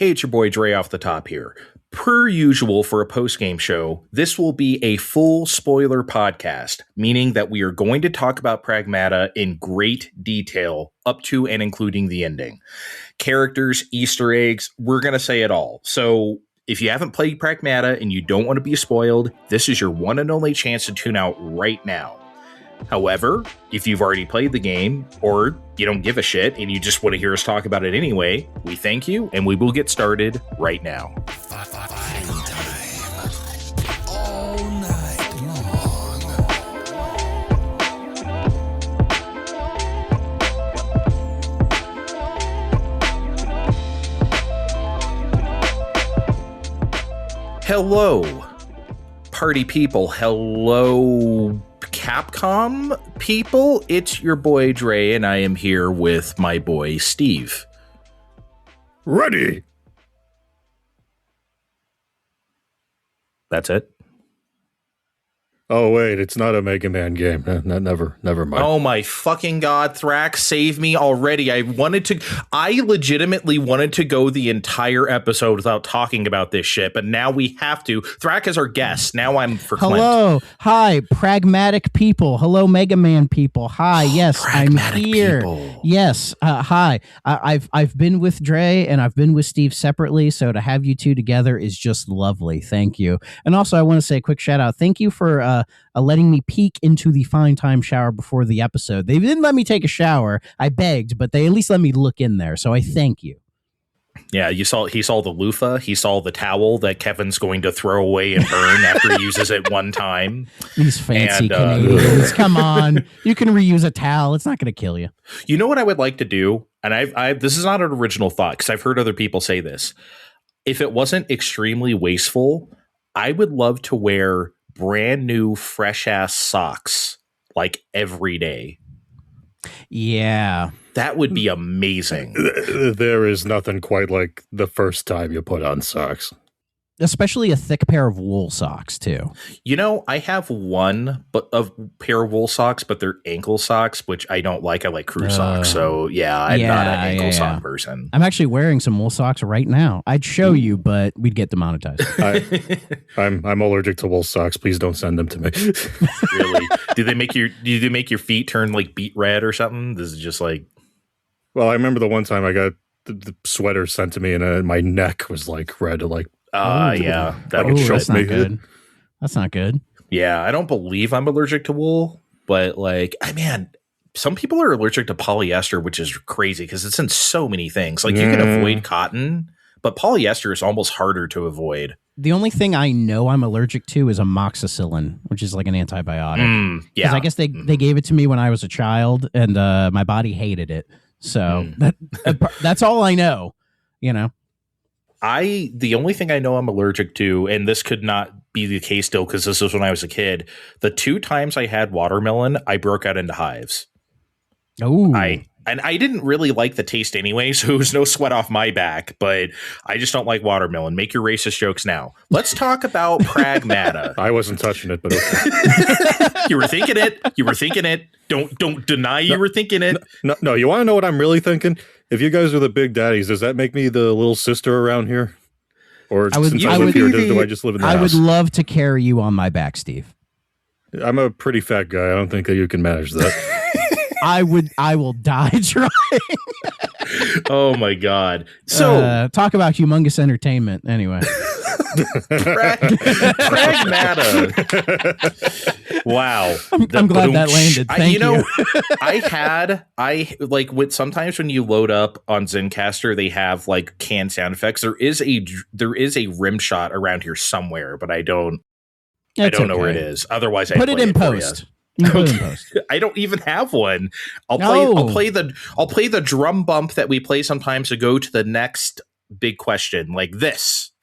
Hey, it's your boy Dre off the top here. Per usual for a post-game show, this will be a full spoiler podcast, meaning that we are going to talk about Pragmata in great detail up to and including the ending. Characters, Easter eggs, we're going to say it all. So if you haven't played Pragmata and you don't want to be spoiled, this is your one and only chance to tune out right now. However, if you've already played the game, or you don't give a shit and you just want to hear us talk about it anyway, we thank you, and we will get started right now. Fighting time. All night long. Hello, party people. Hello, Capcom people. It's your boy Dre, and I am here with my boy Steve. Ready. That's it. Oh wait, it's not a Mega Man game. Never mind. Oh my fucking god, Thrak, save me already. I legitimately wanted to go the entire episode without talking about this shit, but now we have to. Thrak is our guest. Now I'm for Hello. Clint. Hi, pragmatic people. Hello, Mega Man people. Hi, yes, I'm here. People. Yes, hi. I've been with Dre and I've been with Steve separately, so to have you two together is just lovely. Thank you. And also, I want to say a quick shout out. Thank you for letting me peek into the fine time shower before the episode. They didn't let me take a shower. I begged, but they at least let me look in there. So I thank you. Yeah, he saw the loofah. He saw the towel that Kevin's going to throw away and burn after he uses it one time. These fancy Canadians. Come on. You can reuse a towel. It's not going to kill you. You know what I would like to do? And I this is not an original thought because I've heard other people say this. If it wasn't extremely wasteful, I would love to wear brand new fresh ass socks like every day. Yeah. That would be amazing. There is nothing quite like the first time you put on socks. Especially a thick pair of wool socks, too. You know, I have one pair of wool socks, but they're ankle socks, which I don't like. I like crew socks. So, yeah, I'm not an ankle sock person. I'm actually wearing some wool socks right now. I'd show you, but we'd get demonetized. I'm allergic to wool socks. Please don't send them to me. Really? Do they make your feet turn like beet red or something? This is just like... Well, I remember the one time I got the sweater sent to me and my neck was like red, like... yeah. That's not good. That's not good. Yeah, I don't believe I'm allergic to wool, but like, some people are allergic to polyester, which is crazy because it's in so many things. Like, you can avoid cotton, but polyester is almost harder to avoid. The only thing I know I'm allergic to is amoxicillin, which is like an antibiotic. Yeah. I guess they gave it to me when I was a child, and my body hated it. So that's all I know, you know. The only thing I know I'm allergic to, and this could not be the case still because this was when I was a kid, the 2 times I had watermelon, I broke out into hives. Oh, I didn't really like the taste anyway, so it was no sweat off my back, but I just don't like watermelon. Make your racist jokes now. Let's talk about Pragmata. I wasn't touching it, but okay. You were thinking it. Don't deny you were thinking it. No, you want to know what I'm really thinking? If you guys are the big daddies, does that make me the little sister around here? Or since I live here, do I just live in the house? I would love to carry you on my back, Steve. I'm a pretty fat guy. I don't think that you can manage that. I will die trying. Oh my god. So talk about humongous entertainment anyway. Pragmata. Wow. I'm glad that landed. Thank you. Sometimes when you load up on Zencastr, they have like canned sound effects. There is a rim shot around here somewhere, but I don't know where it is. Otherwise, put it in post. Okay. I don't even have one. I'll play the drum bump that we play sometimes to go to the next big question, like this.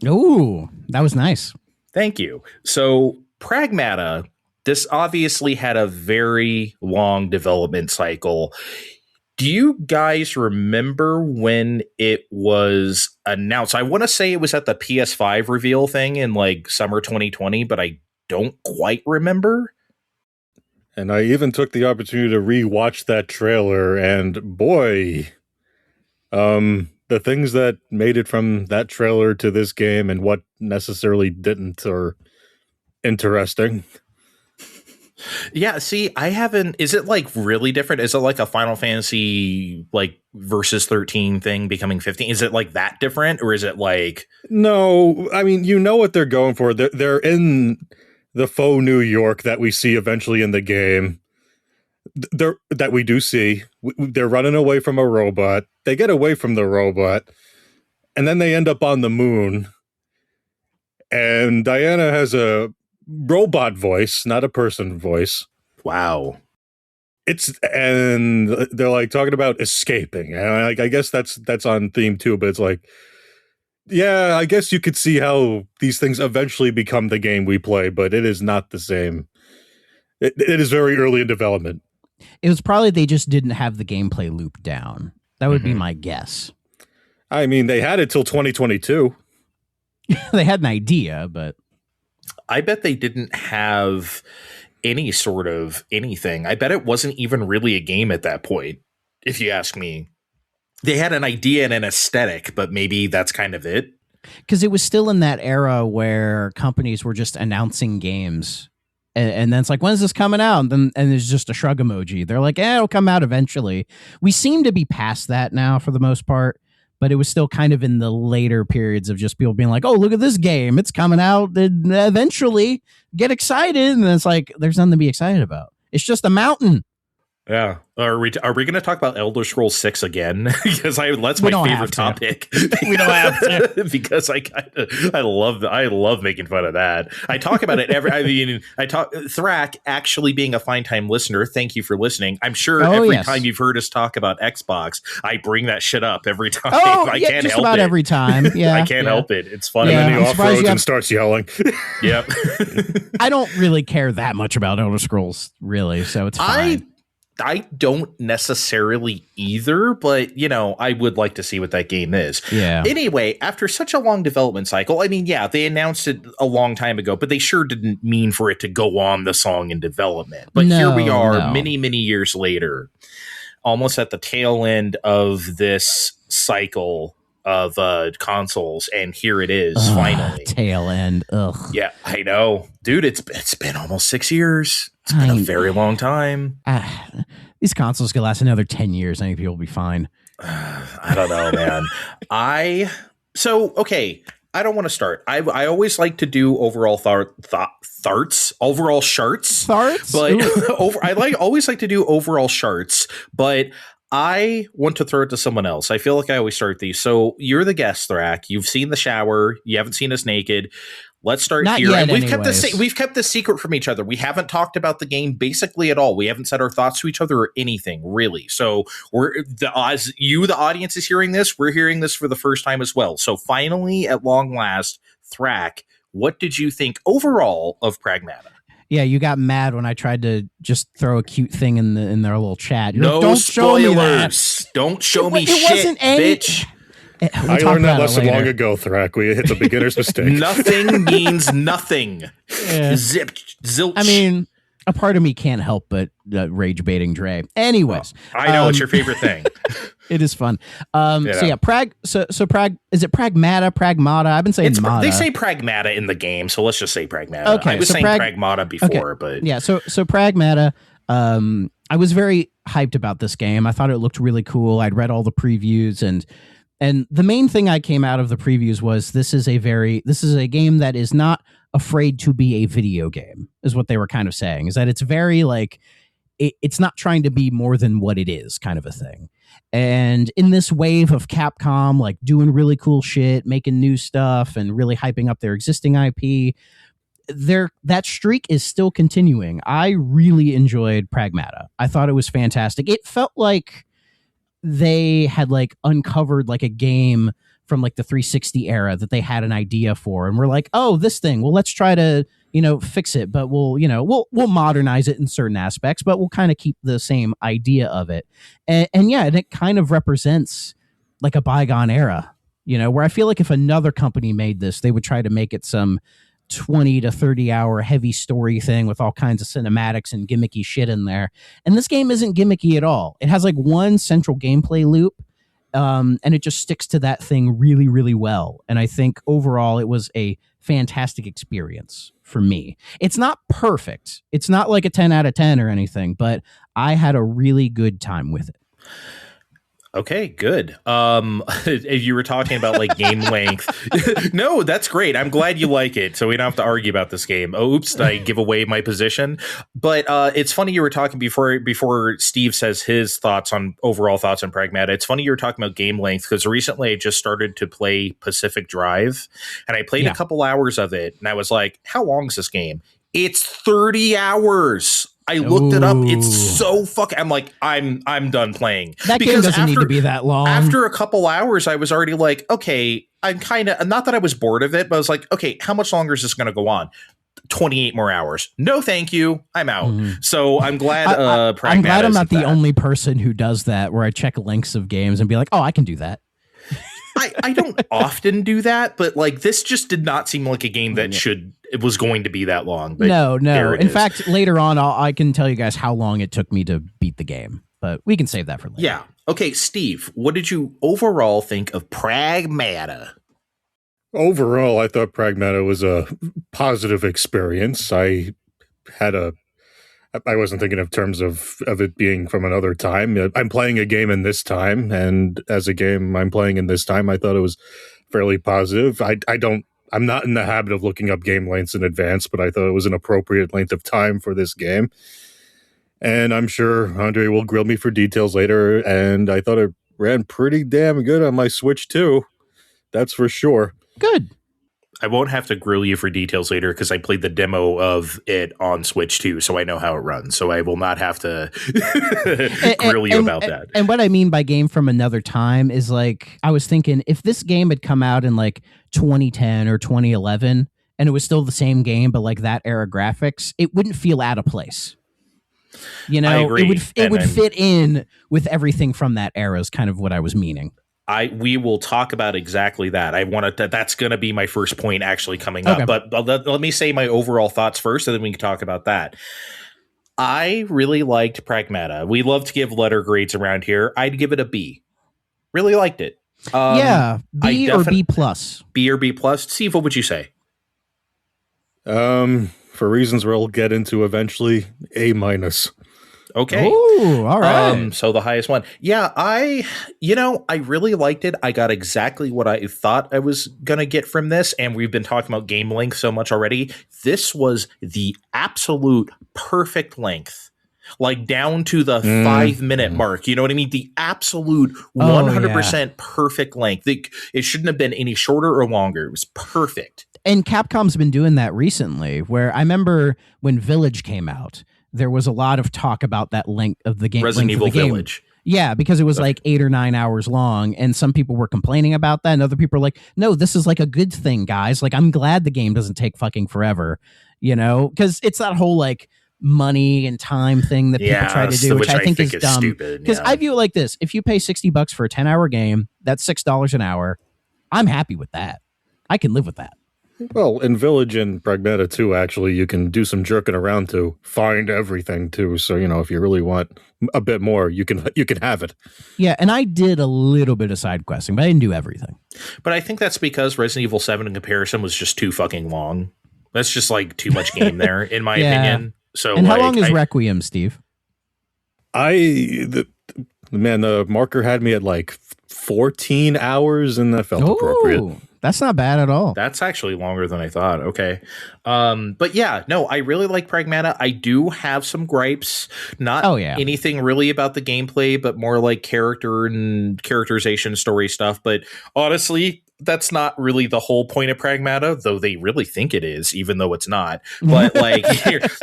Ooh, that was nice. Thank you. So Pragmata, this obviously had a very long development cycle. Do you guys remember when it was announced? I want to say it was at the PS5 reveal thing in like summer 2020, but I don't quite remember. And I even took the opportunity to rewatch that trailer, and boy, The things that made it from that trailer to this game and what necessarily didn't are interesting. Yeah, see, I haven't. Is it like really different? Is it like a Final Fantasy like versus 13 thing becoming 15? Is it like that different, or is it like? No, I mean, you know what they're going for. They're in the faux New York that we see eventually in the game. That we do see. They're running away from a robot. They get away from the robot, and then they end up on the moon. And Diana has a robot voice, not a person voice. Wow. And they're like talking about escaping. And I guess that's on theme too, but it's like, yeah, I guess you could see how these things eventually become the game we play, but it is not the same. It is very early in development. It was probably they just didn't have the gameplay loop down. That would be my guess. I mean, they had it till 2022. They had an idea, but I bet they didn't have any sort of anything. I bet it wasn't even really a game at that point, if you ask me. They had an idea and an aesthetic, but maybe that's kind of it. Because it was still in that era where companies were just announcing games. And then it's like, when's this coming out? And there's just a shrug emoji. They're like, it'll come out eventually. We seem to be past that now for the most part. But it was still kind of in the later periods of just people being like, oh, look at this game. It's coming out. Eventually get excited. And it's like, there's nothing to be excited about. It's just a mountain. Yeah. Are we going to talk about Elder Scrolls 6 again? Because that's my favorite topic. We don't have to. Because I love making fun of that. I talk about it Thrak actually being a fine time listener. Thank you for listening. I'm sure every time you've heard us talk about Xbox, I bring that shit up every time. I can't just help about it. Every time. Yeah. I can't help it. It's funny. And then he off-roads and starts yelling. Yep. I don't really care that much about Elder Scrolls, really. So it's fine. I don't necessarily either, but, I would like to see what that game is. Yeah. Anyway, after such a long development cycle, I mean, yeah, they announced it a long time ago, but they sure didn't mean for it to go on the song in development. But here we are many, many years later, almost at the tail end of this cycle of consoles, and here it is finally. Tail end. Ugh. Yeah, I know. Dude, it's been almost 6 years. It's been a very long time. These consoles could last another 10 years. I think people will be fine. I don't know, man. Okay. I don't want to start. I always like to do overall overall charts. Farts? But always like to do overall charts, but I want to throw it to someone else. I feel like I always start these. So you're the guest, Thrak. You've seen the shower. You haven't seen us naked. Let's start Not here. Yet, and we've anyways. kept this secret from each other. We haven't talked about the game basically at all. We haven't said our thoughts to each other or anything, really. So the audience is hearing this. We're hearing this for the first time as well. So finally, at long last, Thrak, what did you think overall of Pragmata? Yeah, you got mad when I tried to just throw a cute thing in their little chat. No Don't spoilers. Show me Don't show me it shit, wasn't any, bitch. I learned that lesson long ago, Thrak. It's a beginner's mistake. Nothing means nothing. Yeah. Zilch. I mean, a part of me can't help but rage baiting Dre. Anyways, I know it's your favorite thing. It is fun. So yeah, So is it Pragmata? I've been saying Mata. They say Pragmata in the game, so let's just say Pragmata. Okay, I was saying Pragmata before, but yeah. So Pragmata. I was very hyped about this game. I thought it looked really cool. I'd read all the previews and the main thing I came out of the previews was this is a game that is not afraid to be a video game, is what they were kind of saying. Is that it's very like it's not trying to be more than what it is, kind of a thing. And in this wave of Capcom, like doing really cool shit, making new stuff, and really hyping up their existing IP, that streak is still continuing. I really enjoyed Pragmata. I thought it was fantastic. It felt like they had like uncovered like a game from like the 360 era that they had an idea for, and we're like, oh, this thing, well, let's try to fix it, but we'll modernize it in certain aspects, but we'll kind of keep the same idea of it. And it kind of represents like a bygone era, where I feel like if another company made this, they would try to make it some 20 to 30 hour heavy story thing with all kinds of cinematics and gimmicky shit in there. And this game isn't gimmicky at all. It has like one central gameplay loop, and it just sticks to that thing really, really well. And I think overall it was a fantastic experience for me. It's not perfect. It's not like a 10 out of 10 or anything, but I had a really good time with it. Okay, good. You were talking about like game length. No, that's great. I'm glad you like it, so we don't have to argue about this game. Oh, oops, I give away my position. But it's funny you were talking before Steve says his overall thoughts on Pragmata. It's funny you were talking about game length because recently I just started to play Pacific Drive, and I played a couple hours of it, and I was like, "How long is this game?" It's 30 hours. I looked it up. It's so fucking. I'm like, I'm done playing. That game doesn't need to be that long. After a couple hours, I was already like, okay, I'm kind of not that I was bored of it, but I was like, okay, how much longer is this going to go on? 28 more hours. No, thank you. I'm out. So I'm glad. I'm glad I'm not the only person who does that, where I check links of games and be like, oh, I can do that. I don't often do that, but like this just did not seem like a game that it was going to be that long. But no. In fact, later on, I can tell you guys how long it took me to beat the game, but we can save that for later. Yeah. Okay, Steve, what did you overall think of Pragmata? Overall, I thought Pragmata was a positive experience. I wasn't thinking of terms of it being from another time. I'm playing a game in this time, and as a game I'm playing in this time, I thought it was fairly positive. I'm not in the habit of looking up game lengths in advance, but I thought it was an appropriate length of time for this game. And I'm sure Andre will grill me for details later, and I thought it ran pretty damn good on my Switch too. That's for sure. Good. I won't have to grill you for details later because I played the demo of it on Switch too, so I know how it runs. So I will not have to grill you about that. And what I mean by game from another time is like, I was thinking if this game had come out in like 2010 or 2011 and it was still the same game, but like that era graphics, it wouldn't feel out of place. You know, I agree. It would fit in with everything from that era is kind of what I was meaning. We will talk about exactly that. That's going to be my first point actually coming up. But let me say my overall thoughts first, and then we can talk about that. I really liked Pragmata. We love to give letter grades around here. I'd give it a B. Really liked it. B or B plus. B or B plus. Steve, what would you say? For reasons we'll get into eventually, A minus. Okay. Ooh, all right. So the highest one. Yeah, I really liked it. I got exactly what I thought I was going to get from this. And we've been talking about game length so much already. This was the absolute perfect length. Like down to the 5-minute mark. You know what I mean? The absolute 100% perfect length. It shouldn't have been any shorter or longer. It was perfect. And Capcom's been doing that recently, where I remember when Village came out, there was a lot of talk about that length of the game. Resident Evil Village. Yeah, because it was like 8 or 9 hours long, and some people were complaining about that, and other people were like, no, this is like a good thing, guys. Like, I'm glad the game doesn't take fucking forever, you know? Because it's that whole, like, money and time thing that people try to do, which I think is dumb. Because I view it like this. If you pay $60 for a 10-hour game, that's $6 an hour. I'm happy with that. I can live with that. Well, in Village and Pragmata too, actually, you can do some jerking around to find everything too. So, you know, if you really want a bit more, you can have it. Yeah, and I did a little bit of side questing, but I didn't do everything. But I think that's because Resident Evil 7 in comparison was just too fucking long. That's just like too much game there, in my opinion. So, and how long is Requiem, Steve? The marker had me at like 14 hours, and that felt appropriate. That's not bad at all. That's actually longer than I thought. Okay. But yeah, no, I really like Pragmata. I do have some gripes. Not anything really about the gameplay, but more like character and characterization story stuff. But honestly, that's not really the whole point of Pragmata, though they really think it is, even though it's not. But like,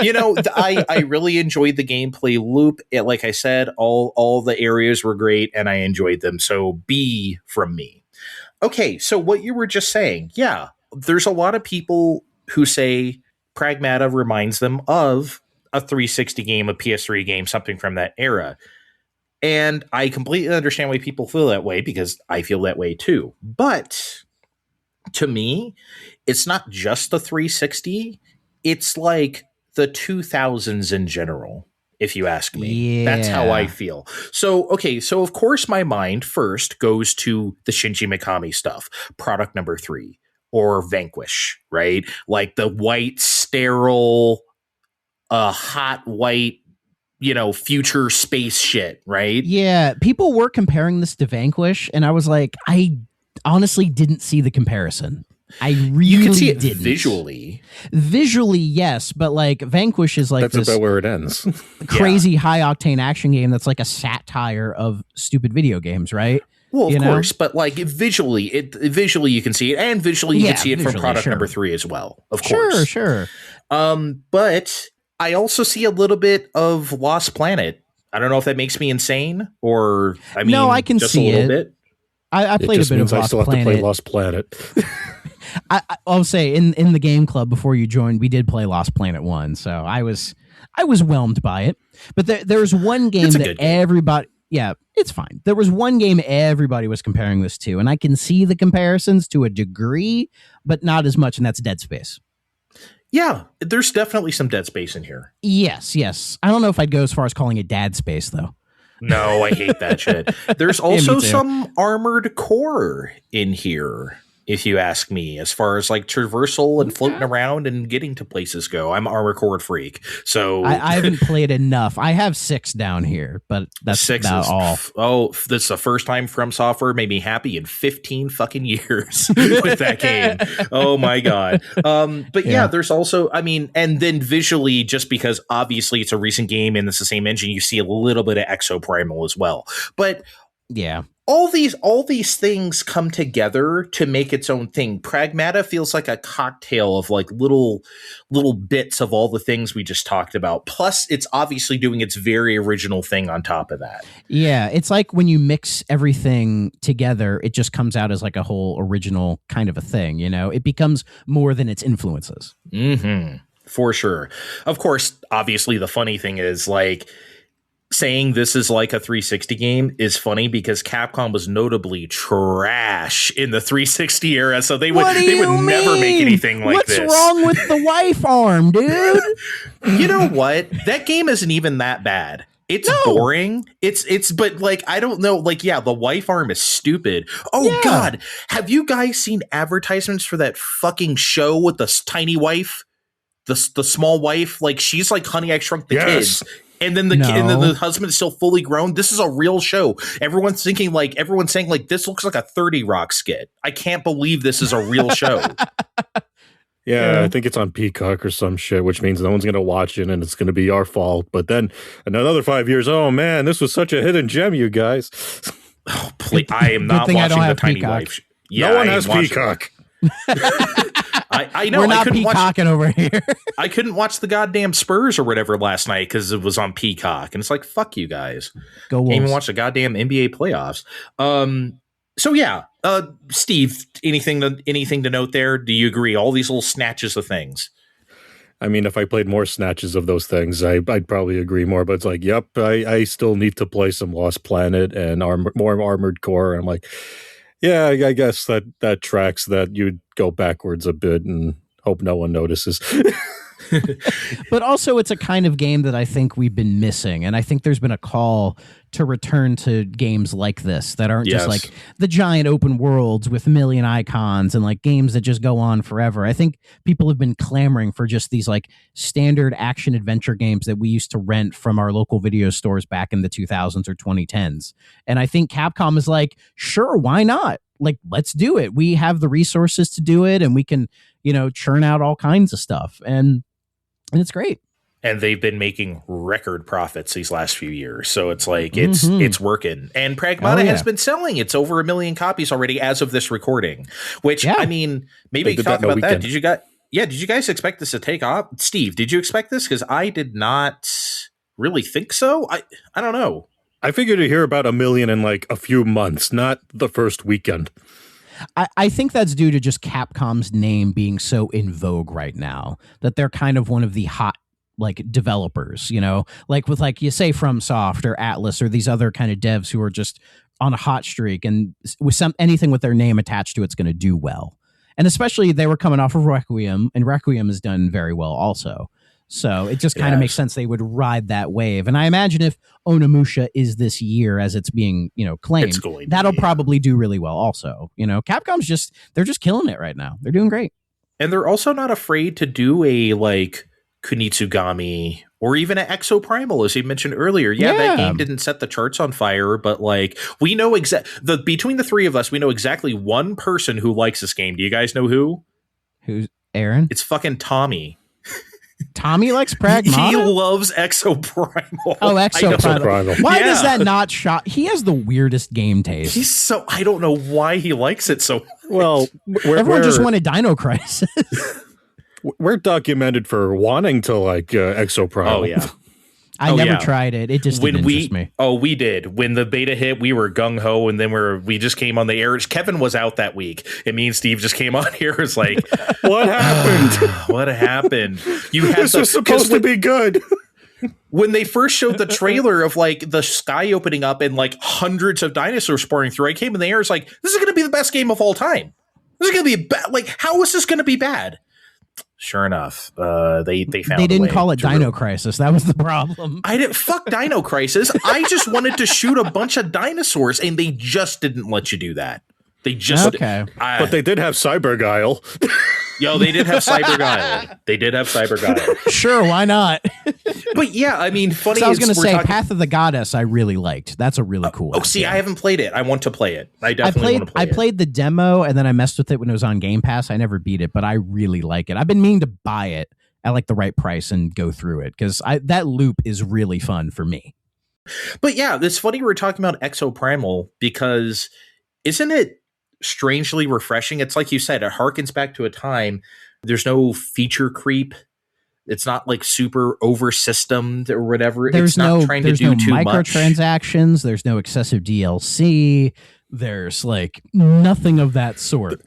you know, I really enjoyed the gameplay loop. Like I said, all the areas were great and I enjoyed them. So B from me. Okay, so what you were just saying, there's a lot of people who say Pragmata reminds them of a 360 game, a PS3 game, something from that era. And I completely understand why people feel that way, because I feel that way too. But to me, it's not just the 360. It's like the 2000s in general. if you ask me. That's how I feel. So, okay, so of course my mind first goes to the Shinji Mikami stuff, product number 3, or Vanquish, right? Like the white, sterile, hot white, future space shit, right? Yeah, people were comparing this to Vanquish, and I was like, I honestly didn't see the comparison. I really You can see it didn't. Visually, yes, but like Vanquish is like that's this about where it ends. crazy high octane action game that's like a satire of stupid video games, right? Well, of course, but like visually you can see it, and visually you can see it from product number 3 as well. Of course, sure. But I also see a little bit of Lost Planet. I don't know if that makes me insane, or no, I can just see a little it. bit. I played a bit of Lost Planet. I still have to play Lost Planet. I'll say in the game club before you joined, we did play Lost Planet 1, so I was whelmed by it. But there was one game that everybody, yeah, it's fine. There was one game everybody was comparing this to, and I can see the comparisons to a degree, but not as much, and that's Dead Space. Yeah, there's definitely some Dead Space in here. Yes. I don't know if I'd go as far as calling it Dad Space, though. No, I hate that shit. There's also some Armored Core in here, if you ask me, as far as like traversal and floating around and getting to places go. I'm Armored Core freak, so I haven't played enough. I have 6 down here, but that's 6 about all. This is the first time From Software made me happy in 15 fucking years with that game. Oh my god. But yeah, there's also, and then visually, just because obviously it's a recent game and it's the same engine, you see a little bit of Exoprimal as well. But yeah. All these things come together to make its own thing. Pragmata feels like a cocktail of like little bits of all the things we just talked about. Plus, it's obviously doing its very original thing on top of that. Yeah, it's like when you mix everything together, it just comes out as like a whole original kind of a thing. It becomes more than its influences. Mm-hmm. For sure. Of course, obviously, the funny thing is like, saying this is like a 360 game is funny because Capcom was notably trash in the 360 era, so they would never make anything like this. What's wrong with the wife arm, dude? You know what? That game isn't even that bad. It's boring. It's but like I don't know, like the wife arm is stupid. Oh god, have you guys seen advertisements for that fucking show with the tiny wife? The small wife, like she's like Honey, I Shrunk the Kids. And then the husband is still fully grown. This is a real show. Everyone's saying like this looks like a 30 Rock skit. I can't believe this is a real show. Yeah, I think it's on Peacock or some shit, which means no one's going to watch it and it's going to be our fault. But then another 5 years, oh man, this was such a hidden gem, you guys. Oh, please, I am not watching the Tiny Wife. Yeah, no one has Peacock. I know. We're not peacocking over here. I couldn't watch the goddamn Spurs or whatever last night because it was on Peacock, and it's like, fuck you guys. Go Wolves. Can't even watch the goddamn NBA playoffs. So yeah, Steve, anything to note there? Do you agree? All these little snatches of things. I mean, if I played more snatches of those things, I'd probably agree more. But it's like, yep, I still need to play some Lost Planet and more Armored Core. And I'm like, yeah, I guess that tracks that you'd go backwards a bit and hope no one notices. But also it's a kind of game that I think we've been missing. And I think there's been a call to return to games like this that aren't just like the giant open worlds with a million icons and like games that just go on forever. I think people have been clamoring for just these like standard action adventure games that we used to rent from our local video stores back in the 2000s or 2010s. And I think Capcom is like, sure, why not? Like, let's do it. We have the resources to do it and we can, churn out all kinds of stuff. And it's great. And they've been making record profits these last few years. So it's like, it's working. And Pragmata has been selling. It's over 1 million copies already as of this recording, which, I mean, maybe talk about that. Did you guys expect this to take off? Steve, did you expect this? Because I did not really think so. I don't know. I figured to hear about 1 million in like a few months, not the first weekend. I think that's due to just Capcom's name being so in vogue right now that they're kind of one of the hot like developers, like with like you say FromSoft or Atlas or these other kind of devs who are just on a hot streak and with anything with their name attached to it's going to do well. And especially they were coming off of Requiem and Requiem has done very well also. So it just kind of makes sense they would ride that wave. And I imagine if Onimusha is this year as it's being, claimed, that'll probably do really well also. Capcom's they're just killing it right now. They're doing great. And they're also not afraid to do a Kunitsugami or even an Exoprimal, as you mentioned earlier. Yeah, that game didn't set the charts on fire, but we know between the three of us, we know exactly one person who likes this game. Do you guys know who? Who's Aaron? It's fucking Tommy. Tommy likes Pragmata? He loves Exoprimal. Oh, Exoprimal. Why does that not shock? He has the weirdest game taste. I don't know why he likes it so. Well, everyone just wanted Dino Crisis. We're documented for wanting to like Exoprimal. Oh, yeah. I never tried it. It just didn't interest me. Oh, we did. When the beta hit, we were gung-ho, and then we just came on the air. Kevin was out that week, and me and Steve just came on here. It's like, what happened? What happened? This was supposed to be good. When they first showed the trailer of the sky opening up and hundreds of dinosaurs pouring through, I came in the air. It's like, this is going to be the best game of all time. This is going to be how is this going to be bad? Sure enough, they found. They didn't call it Dino Crisis. That was the problem. I didn't fuck Dino Crisis. I just wanted to shoot a bunch of dinosaurs, and they just didn't let you do that. They just but they did have Cyber Guile. Yo, they did have Cyber Guile. Sure, why not? But yeah, I mean, funny. So I was going to say, Path of the Goddess, I really liked. That's a really cool. See, I haven't played it. I want to play it. I definitely want to play it. I played the demo, and then I messed with it when it was on Game Pass. I never beat it, but I really like it. I've been meaning to buy it at the right price and go through it because that loop is really fun for me. But yeah, it's funny we're talking about Exoprimal because isn't it strangely refreshing? It's like you said, it harkens back to a time. There's no feature creep. It's not super over systemed or whatever. It's not trying to do too much. Microtransactions. There's no excessive DLC. There's nothing of that sort.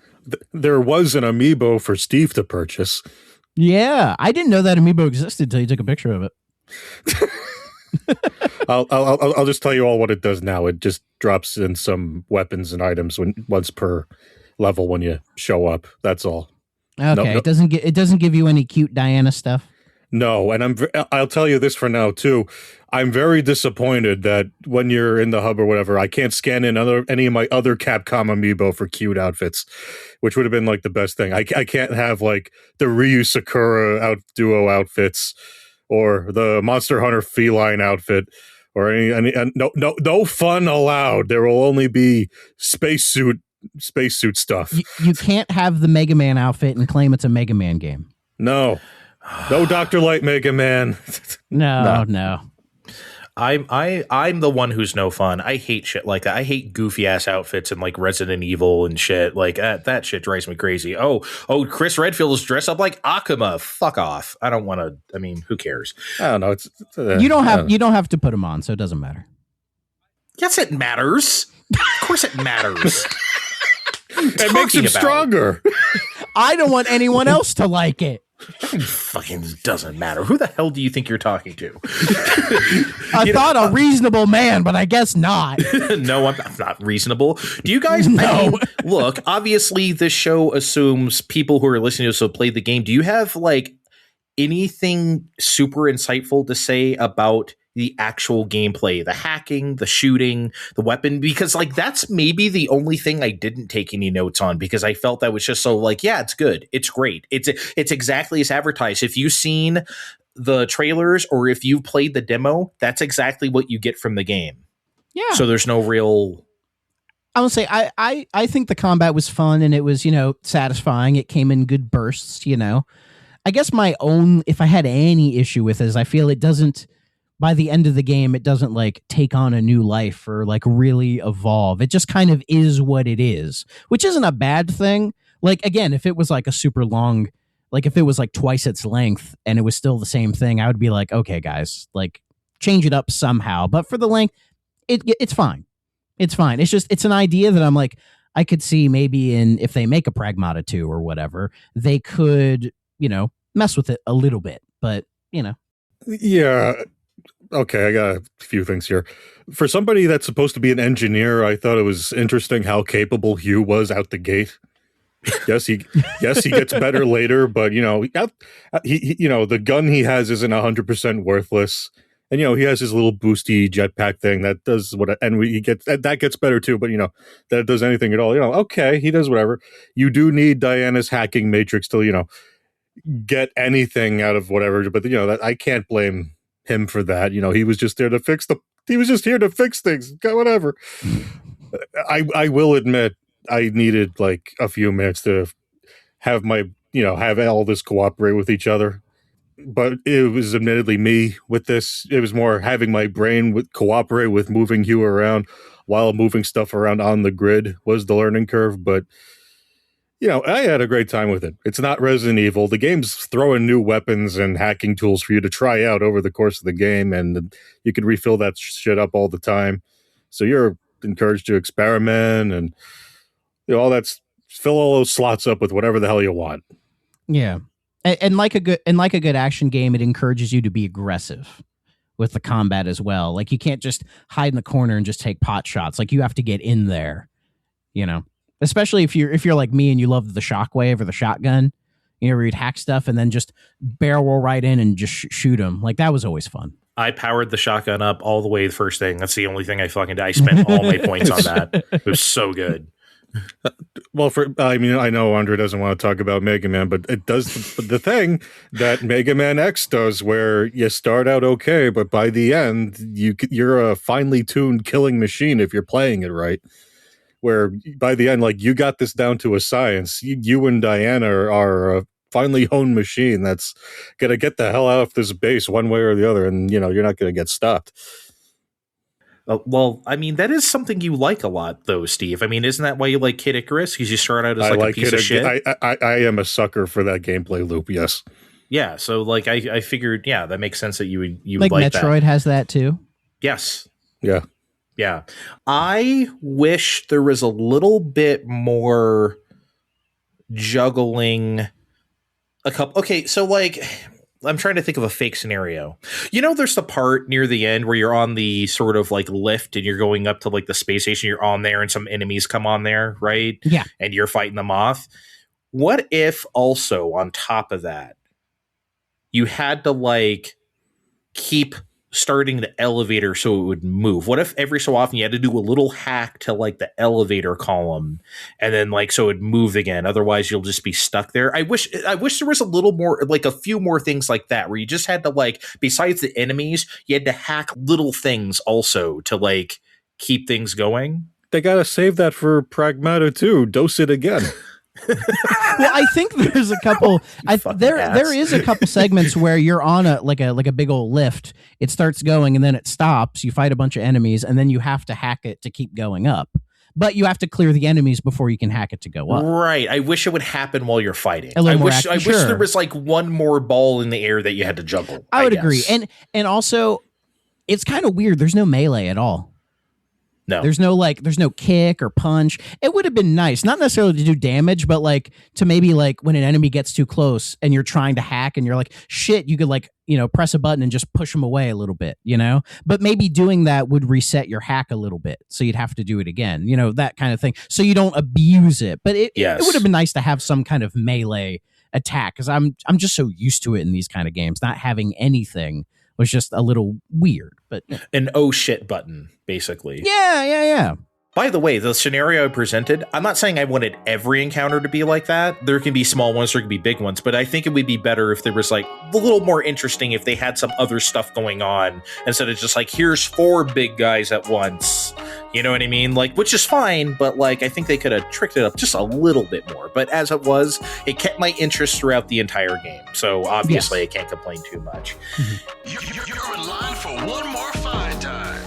There was an amiibo for Steve to purchase. Yeah, I didn't know that amiibo existed until you took a picture of it. I'll just tell you all what it does now. It just drops in some weapons and items once per level when you show up. That's all. Okay, it doesn't give you any cute Diana stuff. No, and I'll tell you this for now too. I'm very disappointed that when you're in the hub or whatever, I can't scan in any of my other Capcom amiibo for cute outfits, which would have been the best thing. I can't have the Ryu Sakura duo outfits or the Monster Hunter feline outfit or any no fun allowed. There will only be spacesuit stuff. You can't have the Mega Man outfit and claim it's a Mega Man game. No Dr. Light Mega Man. No. I'm the one who's no fun. I hate shit like that. I hate goofy ass outfits and Resident Evil and shit. That shit drives me crazy. Oh, Chris Redfield is dressed up like Akuma. Fuck off. I don't want to. I mean, who cares? I don't know. You don't have to put them on, so it doesn't matter. Yes, it matters. Of course, it matters. It makes him stronger. I don't want anyone else to like it. It fucking doesn't matter. Who the hell do you think you're talking to? I thought a reasonable man, but I guess not. No, I'm not reasonable. Do you guys look, obviously this show assumes people who are listening to us have played the game. Do you have anything super insightful to say about the actual gameplay, the hacking, the shooting, the weapon? Because that's maybe the only thing I didn't take any notes on because I felt that was just so yeah, it's good. It's great. It's exactly as advertised. If you've seen the trailers or if you've played the demo, that's exactly what you get from the game. Yeah. So there's no real... I would say I think the combat was fun and it was, satisfying. It came in good bursts, I guess if I had any issue with it is I feel it doesn't, by the end of the game, it doesn't take on a new life or really evolve. It just kind of is what it is, which isn't a bad thing. Again, if it was a super long, if it was twice its length and it was still the same thing, I would be okay, guys, change it up somehow. But for the length, it's fine. It's fine. It's just, it's an idea that I'm I could see maybe if they make a Pragmata 2 or whatever, they could, mess with it a little bit, but Yeah. Okay, I got a few things here. For somebody that's supposed to be an engineer, I thought it was interesting how capable Hugh was out the gate. Yes, he gets better later, but the gun he has isn't 100% worthless. And he has his little boosty jetpack thing that does that gets better too. But that it does anything at all. Okay, he does whatever. You do need Diana's hacking matrix to get anything out of whatever. But that I can't blame him for that. He was just there to fix He was just here to fix things. Whatever. I will admit I needed like a few minutes to have have all this cooperate with each other. But it was admittedly me with this. It was more having my brain cooperate with moving Hugh around while moving stuff around on the grid was the learning curve. But, I had a great time with it. It's not Resident Evil. The game's throwing new weapons and hacking tools for you to try out over the course of the game. And you can refill that shit up all the time. So you're encouraged to experiment and all that's fill all those slots up with whatever the hell you want. Yeah. And like a good action game, it encourages you to be aggressive with the combat as well. Like you can't just hide in the corner and just take pot shots. Like you have to get in there, especially if you're like me and you love the shockwave or the shotgun, where you'd hack stuff and then just barrel roll right in and just shoot them. Like that was always fun. I powered the shotgun up all the way the first thing. That's the only thing I fucking did. I spent all my points on that. It was so good. Well, I know Andre doesn't want to talk about Mega Man, but it does the thing that Mega Man X does, where you start out okay, but by the end you're a finely tuned killing machine if you're playing it right. Where by the end, like you got this down to a science. You and Diana are a finely honed machine that's gonna get the hell out of this base one way or the other, and you're not gonna get stopped. Well, that is something you like a lot, though, Steve. Isn't that why you like Kid Icarus? Because you start out as a piece of shit. I am a sucker for that gameplay loop. Yes. Yeah. So, I figured, that makes sense that you would like Metroid that. Has that too. Yes. Yeah. Yeah. I wish there was a little bit more juggling. Okay, so I'm trying to think of a fake scenario. There's the part near the end where you're on the sort of lift and you're going up to the space station. You're on there and some enemies come on there, right? Yeah. And you're fighting them off. What if also on top of that, you had to keep starting the elevator so it would move? What if every so often you had to do a little hack to the elevator column and then so it'd move again? Otherwise you'll just be stuck there. I wish there was a little more, a few more things like that, where you just had to besides the enemies, you had to hack little things also to keep things going. They gotta save that for Pragmata too. Dose it again. Well, I think there's a couple. There is a couple segments where you're on a big old lift. It starts going and then it stops. You fight a bunch of enemies and then you have to hack it to keep going up. But you have to clear the enemies before you can hack it to go up. Right. I wish it would happen while you're fighting. I wish there was one more ball in the air that you had to juggle. I would agree. And also, it's kind of weird. There's no melee at all. No. There's no kick or punch. It would have been nice, not necessarily to do damage, but to maybe when an enemy gets too close and you're trying to hack and you're like, shit, you could press a button and just push them away a little bit, but maybe doing that would reset your hack a little bit. So you'd have to do it again, that kind of thing. So you don't abuse it, but it would have been nice to have some kind of melee attack. Cause I'm just so used to it in these kind of games, not having anything was just a little weird, but an oh shit button, basically. Yeah. By the way, the scenario I presented, I'm not saying I wanted every encounter to be like that. There can be small ones, there can be big ones, but I think it would be better if there was a little more interesting if they had some other stuff going on instead of just here's 4 big guys at once. You know what I mean? Which is fine, but I think they could have tricked it up just a little bit more. But as it was, it kept my interest throughout the entire game. So obviously I can't complain too much. You're in line for one more fine time.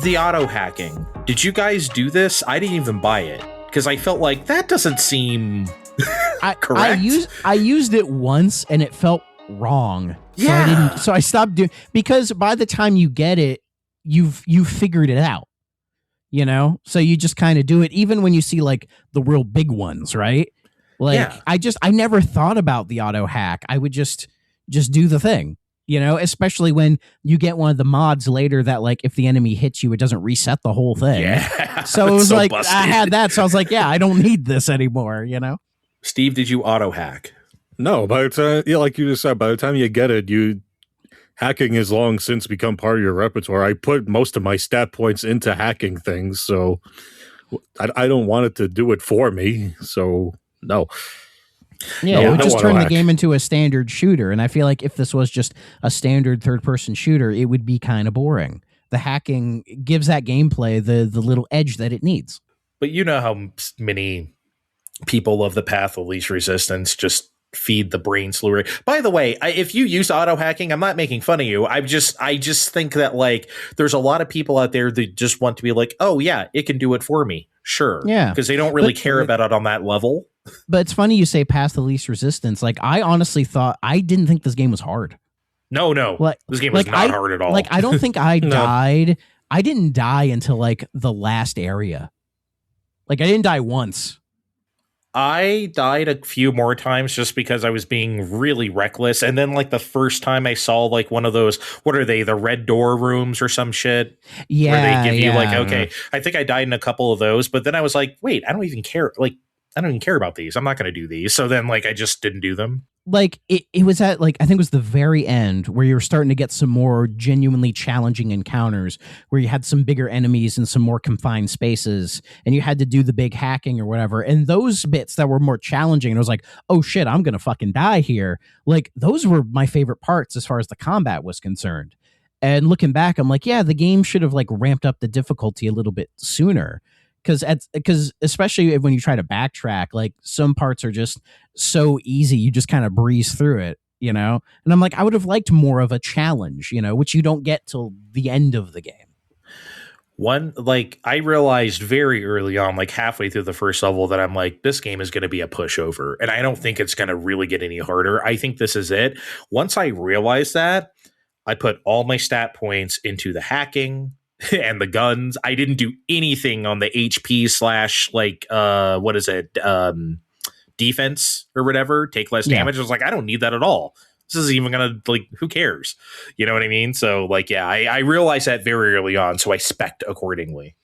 The auto hacking. Did you guys do this? I didn't even buy it because I felt like that doesn't seem correct. I used it once and it felt wrong. Yeah. So I stopped doing, because by the time you get it, you've figured it out. So you just kind of do it even when you see the real big ones, right? Like Yeah. I never thought about the auto hack. I would just do the thing, especially when you get one of the mods later that like if the enemy hits you, it doesn't reset the whole thing. Yeah. So it was So like busted. I had that. So I was like, yeah, I don't need this anymore, Steve, did you auto hack? No, by the time, like you just said, by the time you get it, hacking has long since become part of your repertoire. I put most of my stat points into hacking things, so I don't want it to do it for me. So no. Yeah, it would just turn the hack. game into a standard shooter. And I feel like if this was just a standard third-person shooter, it would be kind of boring. The hacking gives that gameplay the little edge that it needs. But you know how many people of the path of least resistance just feed the brain slurry. By the way, if you use auto hacking, I'm not making fun of you. I just think that like there's a lot of people out there that just want to be like, oh yeah, it can do it for me. Sure. Yeah. Because they don't really care about it on that level. But it's funny you say path of least resistance. Like I honestly I didn't think this game was hard. No. Like, this game was not hard at all. Like I don't think I died. I didn't die until like the last area. Like I didn't die once. I died a few more times just because I was being really reckless. And then like the first time I saw like one of those, what are they, the red door rooms or some shit? Yeah. Where they give you like, okay, I think I died in a couple of those, but then I was like, wait, I don't even care. Like, I don't even care about these. I'm not going to do these. So then like I just didn't do them. Like it was at like I think it was the very end where you were starting to get some more genuinely challenging encounters where you had some bigger enemies and some more confined spaces and you had to do the big hacking or whatever. And those bits that were more challenging and it was like, oh shit, I'm gonna fucking die here. Like those were my favorite parts as far as the combat was concerned. And looking back, I'm like, yeah, the game should have like ramped up the difficulty a little bit sooner. Because especially when you try to backtrack, like some parts are just so easy, you just kind of breeze through it, And I'm like, I would have liked more of a challenge, which you don't get till the end of the game. I realized very early on, like halfway through the first level, that I'm like, this game is going to be a pushover, and I don't think it's going to really get any harder. I think this is it. Once I realized that, I put all my stat points into the hacking and the guns. I didn't do anything on the HP / defense or whatever, take less damage. I was like, I don't need that at all. This isn't even gonna who cares? You know what I mean? So I realized that very early on, so I spec'd accordingly.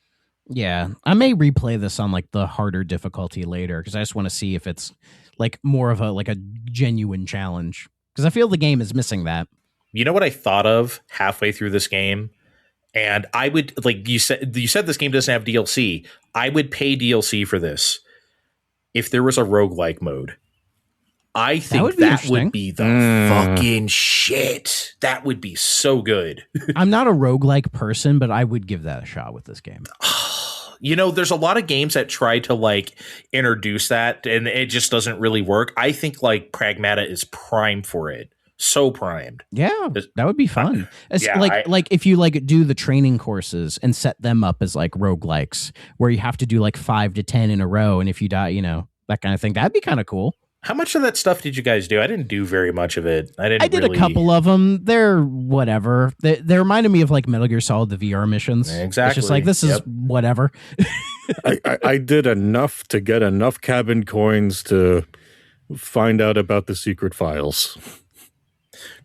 Yeah, I may replay this on the harder difficulty later because I just want to see if it's more of a genuine challenge because I feel the game is missing that. You know what I thought of halfway through this game? And I would, you said this game doesn't have DLC. I would pay DLC for this if there was a roguelike mode. I think that would be the fucking shit. That would be so good. I'm not a roguelike person, but I would give that a shot with this game. There's a lot of games that try to introduce that, and it just doesn't really work. I think Pragmata is prime for it. So primed. Yeah, that would be fun. Yeah, if you do the training courses and set them up as roguelikes where you have to do 5 to 10 in a row, and if you die, that kind of thing, that'd be kind of cool. How much of that stuff did you guys do? I didn't do very much of it. I did a couple of them. They're whatever. They reminded me of Metal Gear Solid, the VR missions. Exactly. It's just this is whatever. I did enough to get enough cabin coins to find out about the secret files.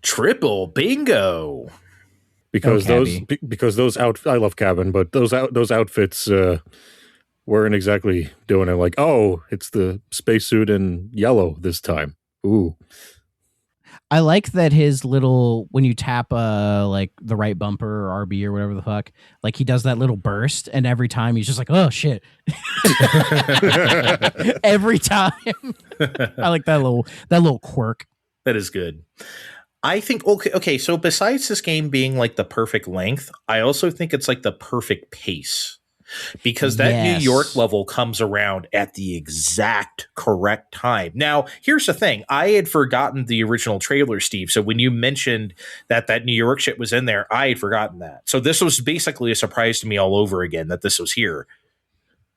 Triple bingo. Because those I love cabin, but those outfits weren't exactly doing it oh, it's the spacesuit in yellow this time. Ooh. I like that his little, when you tap the right bumper or RB or whatever the fuck, he does that little burst, and every time he's just oh shit. Every time. I like that little quirk. That is good. I think okay, so besides this game being the perfect length, I also think it's the perfect pace. Because that New York level comes around at the exact correct time. Now, here's the thing. I had forgotten the original trailer, Steve. So when you mentioned that New York shit was in there, I had forgotten that. So this was basically a surprise to me all over again that this was here.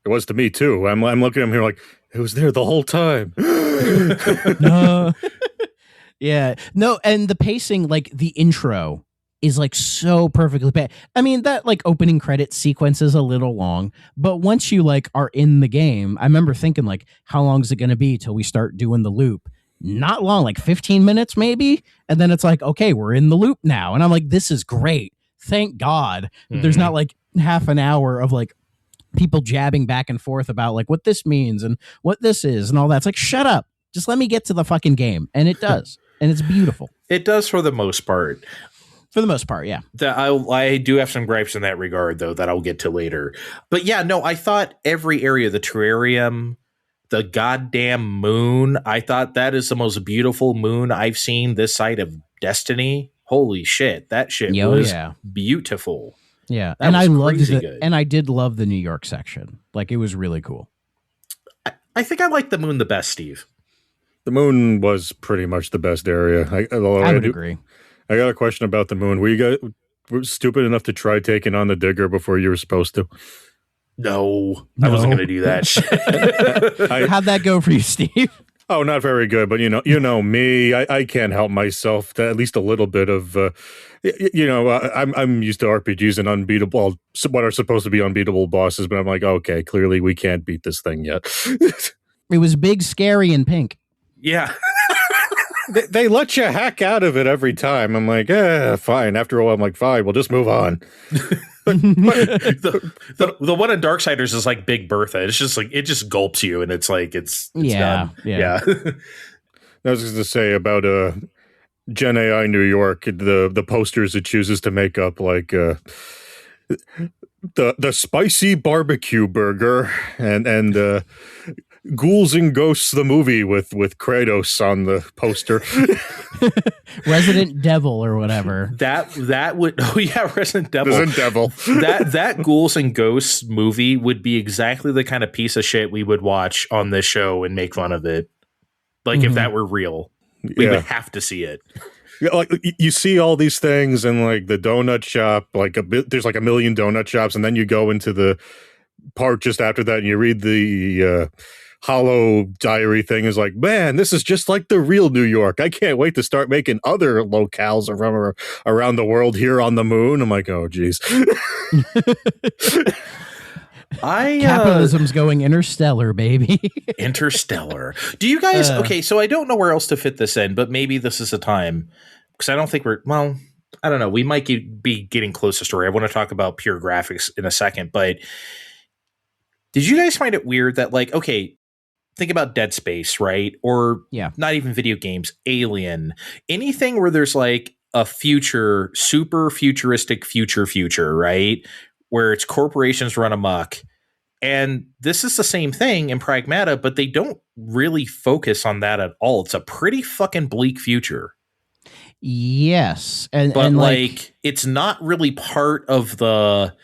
It was to me, too. I'm looking at him here it was there the whole time. No. Yeah. No, and the pacing, the intro is like so perfectly bad. I mean, that like opening credit sequence is a little long, but once you like are in the game, I remember thinking like, how long is it going to be till we start doing the loop? Not long, like 15 minutes maybe. And then it's like, okay, we're in the loop now. And I'm like, this is great. Thank God. There's not like half an hour of like people jabbing back and forth about like what this means and what this is and all that. It's like, shut up. Just let me get to the fucking game. And it does. And it's beautiful. It does for the most part. For the most part, yeah. I do have some gripes in that regard, though, that I'll get to later. But yeah, no, I thought every area, the terrarium, the goddamn moon, I thought that is the most beautiful moon I've seen this side of Destiny. Holy shit, that shit was beautiful. Yeah, That and was I loved crazy it. good. And I did love the New York section. Like, it was really cool. I think I like the moon the best, Steve. The moon was pretty much the best area. I would agree. I got a question about the moon. Were stupid enough to try taking on the digger before you were supposed to? No, I wasn't going to do that shit. How'd that go for you, Steve? Oh, not very good. But you know me. I can't help myself to at least a little bit of. I'm used to RPGs and unbeatable. What are supposed to be unbeatable bosses, but I'm like, okay, clearly we can't beat this thing yet. It was big, scary, and pink. Yeah. They let you hack out of it every time. I'm like, fine. After a while, I'm like, fine, we'll just move on. The one in Darksiders is like Big Bertha. It's just like it just gulps you, and it's like it's done. Yeah. I was going to say about Gen AI New York, the posters it chooses to make up like the spicy barbecue burger and Ghouls and Ghosts the movie with Kratos on the poster. Resident Devil or whatever. That would Resident Devil. Resident Devil. that Ghouls and Ghosts movie would be exactly the kind of piece of shit we would watch on this show and make fun of it. Like if that were real, we would have to see it. Yeah, like you see all these things and like the donut shop, there's like a million donut shops, and then you go into the part just after that and you read the Hollow Diary thing is like, man, this is just like the real New York. I can't wait to start making other locales around the world here on the moon. I'm like, oh, geez. Capitalism's going interstellar, baby. Interstellar. Do you guys, okay, so I don't know where else to fit this in, but maybe this is a time, because I don't think I don't know. We might be getting close to story. I want to talk about pure graphics in a second, but did you guys find it weird that, like, okay, think about Dead Space, right? Or not even video games, Alien, anything where there's like a future, super futuristic future, right? Where it's corporations run amok. And this is the same thing in Pragmata, but they don't really focus on that at all. It's a pretty fucking bleak future. Yes. But like it's not really part of the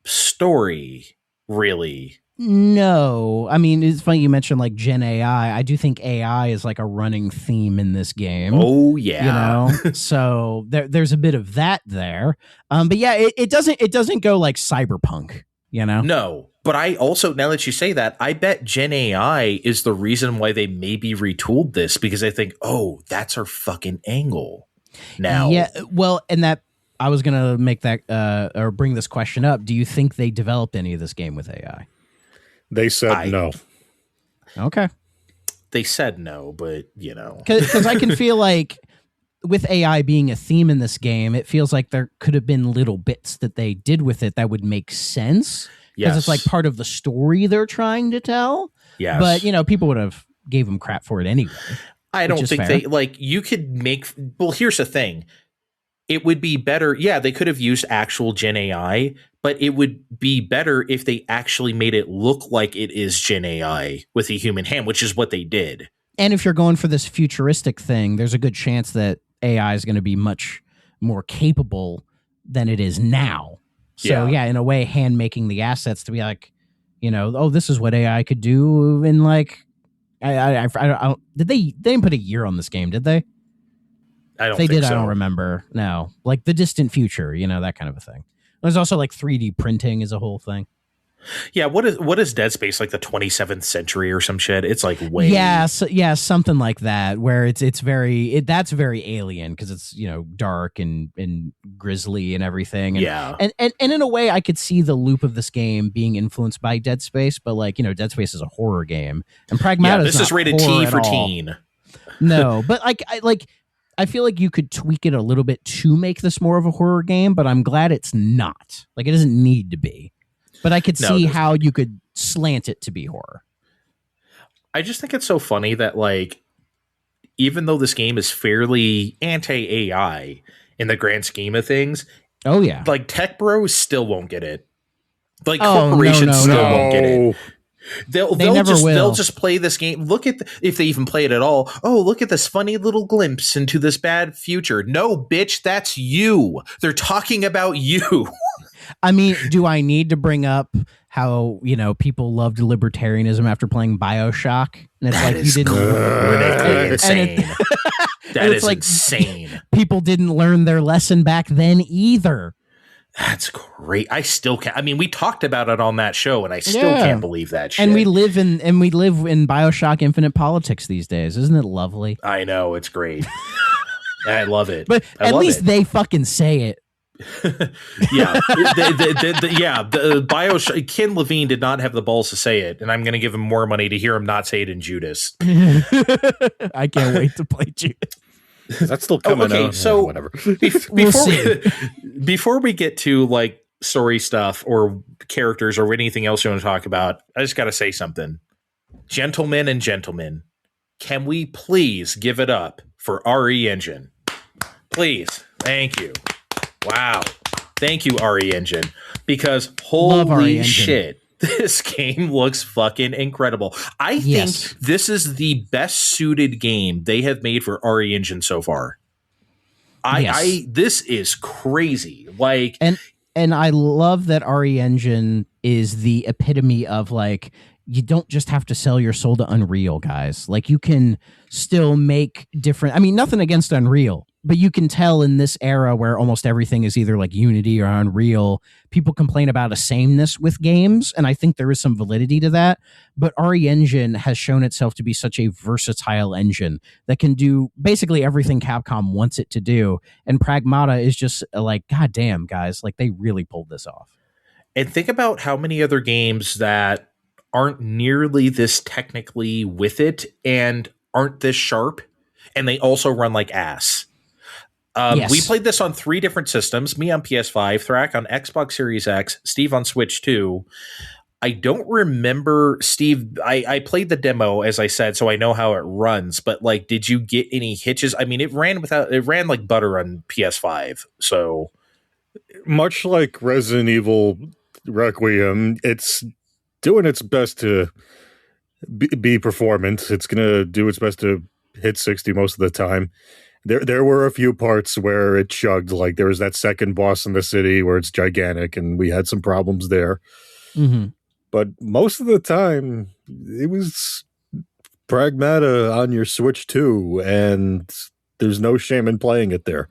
story, really. No, I mean, it's funny you mentioned like Gen AI. I do think AI is like a running theme in this game. Oh yeah, you know. So there's a bit of that there. But yeah, it doesn't go like cyberpunk. You know. No, but I also, now that you say that, I bet Gen AI is the reason why they maybe retooled this, because I think, oh, that's our fucking angle now. Yeah, well, and that I was gonna make that or bring this question up. Do you think they developed any of this game with AI? They said no. Okay. They said no, but, you know. Because I can feel like with AI being a theme in this game, it feels like there could have been little bits that they did with it that would make sense. Because it's like part of the story they're trying to tell. Yes. But, you know, people would have gave them crap for it anyway. I don't think they, like, you could make, well, here's the thing. It would be better. Yeah, they could have used actual Gen AI, but it would be better if they actually made it look like it is Gen AI with a human hand, which is what they did. And if you're going for this futuristic thing, there's a good chance that AI is going to be much more capable than it is now. So yeah, in a way, hand making the assets to be like, you know, oh, this is what AI could do. And like, I they didn't put a year on this game, did they? I don't they think did. so. I don't remember. No, like the distant future, you know, that kind of a thing. There's also like 3D printing is a whole thing. Yeah, what is Dead Space, like the 27th century or some shit? It's like way yeah, something like that, where it's very that's very alien because it's dark and grisly and everything. And, yeah. and in a way, I could see the loop of this game being influenced by Dead Space, but Dead Space is a horror game, and Pragmata. Yeah, this is rated T for teen. No, but I feel like you could tweak it a little bit to make this more of a horror game, but I'm glad it's not. Like, it doesn't need to be. But I could see how you could slant it to be horror. I just think it's so funny that, like, even though this game is fairly anti-AI in the grand scheme of things, oh yeah, like tech bros still won't get it. Like corporations still won't get it. They'll just play this game. Look at if they even play it at all. Oh, look at this funny little glimpse into this bad future. No, bitch, that's you. They're talking about you. I mean, do I need to bring up how people loved libertarianism after playing BioShock? And it's that like you didn't critically insane. That is like, insane. People didn't learn their lesson back then either. That's great. I still can't. I mean, we talked about it on that show, and I still can't believe that shit. And we live in BioShock Infinite Politics these days. Isn't it lovely? I know, it's great. I love it. But at least they fucking say it. Yeah, BioShock. Ken Levine did not have the balls to say it, and I'm going to give him more money to hear him not say it in Judas. I can't wait to play Judas. That's still coming out. So whatever. Before we get to like story stuff or characters or anything else you want to talk about, I just got to say something. Gentlemen and gentlemen, can we please give it up for RE Engine? Please. Thank you. Wow. Thank you, RE Engine. Because holy shit, this game looks fucking incredible. I think this is the best suited game they have made for RE Engine so far. This is crazy. Like, and I love that RE Engine is the epitome of like, you don't just have to sell your soul to Unreal, guys. Like, you can still make different. I mean, nothing against Unreal, but you can tell in this era where almost everything is either like Unity or Unreal, people complain about a sameness with games, and I think there is some validity to that. But RE Engine has shown itself to be such a versatile engine that can do basically everything Capcom wants it to do. And Pragmata is just like, God damn, guys, like they really pulled this off. And think about how many other games that aren't nearly this technically with it and aren't this sharp, and they also run like ass. We played this on 3 different systems, me on PS5, Thrak on Xbox Series X, Steve on Switch 2. I don't remember, Steve, I played the demo, as I said, so I know how it runs, but like, did you get any hitches? I mean, it ran like butter on PS5, so. Much like Resident Evil Requiem, it's doing its best to be performant. It's going to do its best to hit 60 most of the time. There were a few parts where it chugged, like there was that second boss in the city where it's gigantic, and we had some problems there. Mm-hmm. But most of the time, it was Pragmata on your Switch too, and there's no shame in playing it there.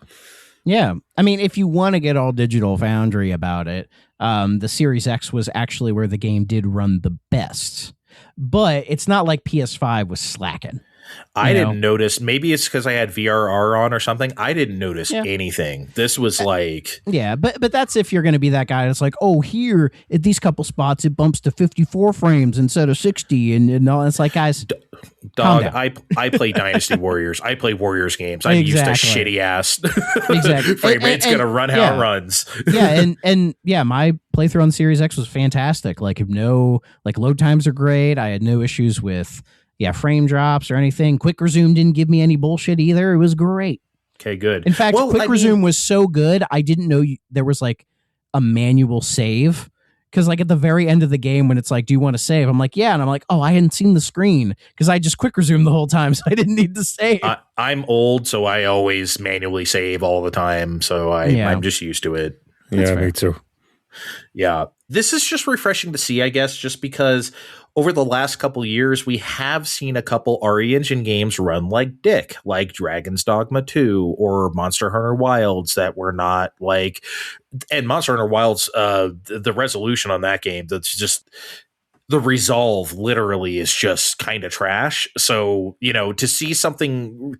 Yeah. I mean, if you want to get all Digital Foundry about it, the Series X was actually where the game did run the best. But it's not like PS5 was slacking. I didn't notice. Maybe it's because I had VRR on or something. I didn't notice anything. This was like... Yeah, but that's if you're going to be that guy that's like, oh, here, at these couple spots, it bumps to 54 frames instead of 60. And all. It's like, guys... Dog, I play Dynasty Warriors. I play Warriors games. I'm used to shitty ass frame rate's going to run how it runs. Yeah, and my playthrough on Series X was fantastic. Like, load times are great. I had no issues with... frame drops or anything. Quick Resume didn't give me any bullshit either. It was great. Okay, good. In fact, Quick Resume was so good, I didn't know there was like a manual save. Because like at the very end of the game when it's like, do you want to save? I'm like, yeah. And I'm like, oh, I hadn't seen the screen because I just Quick Resume the whole time. So I didn't need to save. I'm old, so I always manually save all the time. So I'm just used to it. Yeah, me too. Yeah. This is just refreshing to see, I guess, just because over the last couple years, we have seen a couple RE Engine games run like dick, like Dragon's Dogma 2 or Monster Hunter Wilds that were not like, and Monster Hunter Wilds, the resolution on that game, that's just, the resolve literally is just kind of trash. So, to see something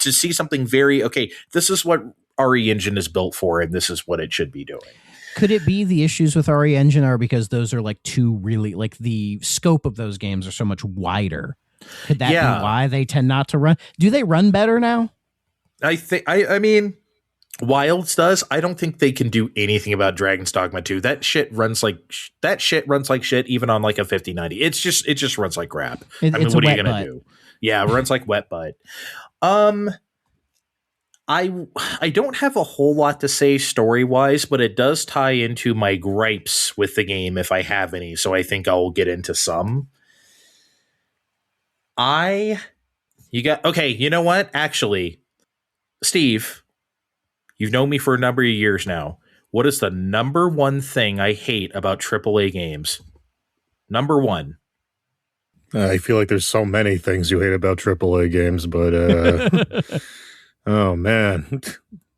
very, okay, this is what RE Engine is built for, and this is what it should be doing. Could it be the issues with RE Engine are because those are like two really, like the scope of those games are so much wider? Could that be why they tend not to run? Do they run better now? I mean, Wilds does. I don't think they can do anything about Dragon's Dogma 2. That shit runs like shit, even on like a 5090. It just runs like crap. What are you gonna do? Yeah, it runs like wet butt. I don't have a whole lot to say story-wise, but it does tie into my gripes with the game if I have any, so I think I'll get into some. Okay, you know what? Actually, Steve, you've known me for a number of years now. What is the number one thing I hate about AAA games? Number one. I feel like there's so many things you hate about AAA games, but... Oh, man.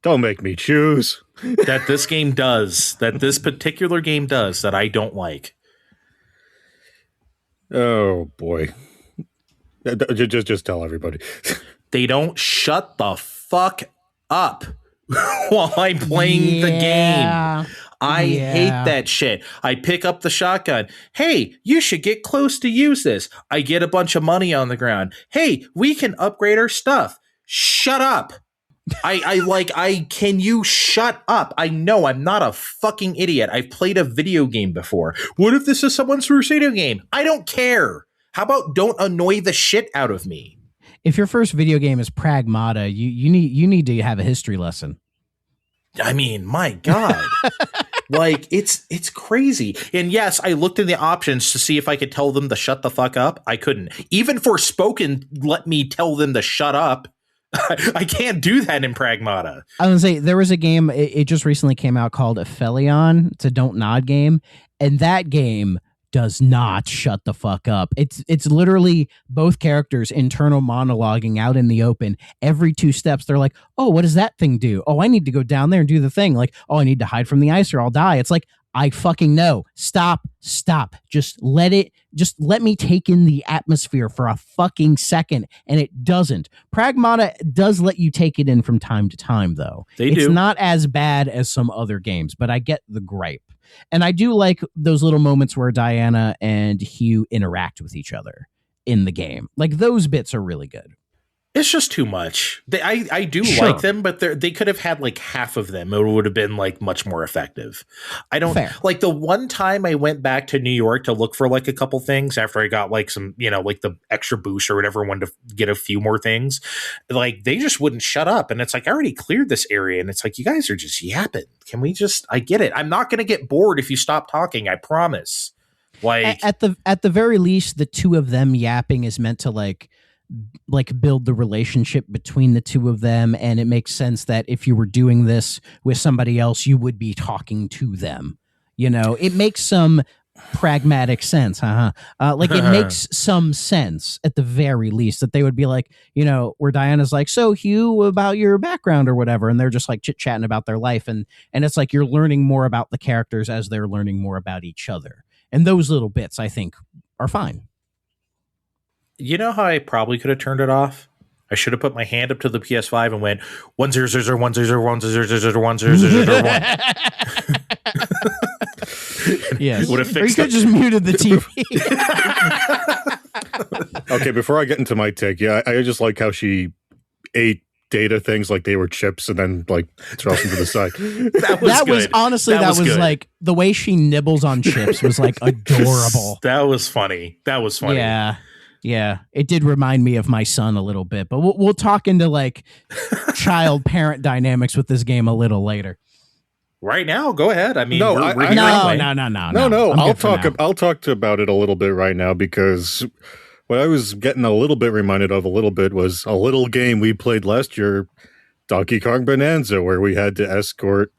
Don't make me choose. That this particular game does that I don't like. Oh, boy. Just tell everybody. They don't shut the fuck up while I'm playing the game. I hate that shit. I pick up the shotgun. Hey, you should get close to use this. I get a bunch of money on the ground. Hey, we can upgrade our stuff. Shut up. Can you shut up? I know I'm not a fucking idiot. I've played a video game before. What if this is someone's first video game? I don't care. How about don't annoy the shit out of me? If your first video game is Pragmata, you need to have a history lesson. I mean, my God. Like, it's crazy. And yes, I looked in the options to see if I could tell them to shut the fuck up. I couldn't. Even Forspoken let me tell them to shut up. I can't do that in Pragmata. I was going to say, there was a game, it just recently came out called Aphelion. It's a Don't Nod game. And that game does not shut the fuck up. It's literally both characters internal monologuing out in the open. Every 2 steps, they're like, oh, what does that thing do? Oh, I need to go down there and do the thing. Like, oh, I need to hide from the ice or I'll die. It's like, I fucking know. Stop. Just let me take in the atmosphere for a fucking second. And it doesn't. Pragmata does let you take it in from time to time, though. It's not as bad as some other games, but I get the gripe. And I do like those little moments where Diana and Hugh interact with each other in the game. Like, those bits are really good. It's just too much. I do like them, but they could have had like half of them. It would have been like much more effective. I don't like the one time I went back to New York to look for like a couple things after I got like some, like the extra boost or whatever, wanted to get a few more things. Like, they just wouldn't shut up. And it's like, I already cleared this area. And it's like, you guys are just yapping. Can we just, I get it. I'm not going to get bored if you stop talking. I promise. Like at the very least, the two of them yapping is meant to like build the relationship between the two of them, and it makes sense that if you were doing this with somebody else, you would be talking to them. It makes some pragmatic sense. It makes some sense at the very least that they would be like, where Diana's like, so Hugh, about your background or whatever, and they're just like chit-chatting about their life, and it's like you're learning more about the characters as they're learning more about each other, and those little bits I think are fine. You know how I probably could have turned it off? I should have put my hand up to the PS5 and went 1001010101010. Yes. Would have fixed or you could have just muted the TV. Okay, before I get into my take, I just like how she ate data things like they were chips and then like toss them to the side. That was honestly that was good. Like the way she nibbles on chips was like adorable. That was funny. Yeah, it did remind me of my son a little bit, but we'll talk into like child-parent dynamics with this game a little later. Right now, go ahead. I mean, no. I'll talk about it a little bit right now, because what I was getting a little bit reminded of was a little game we played last year, Donkey Kong Bonanza, where we had to escort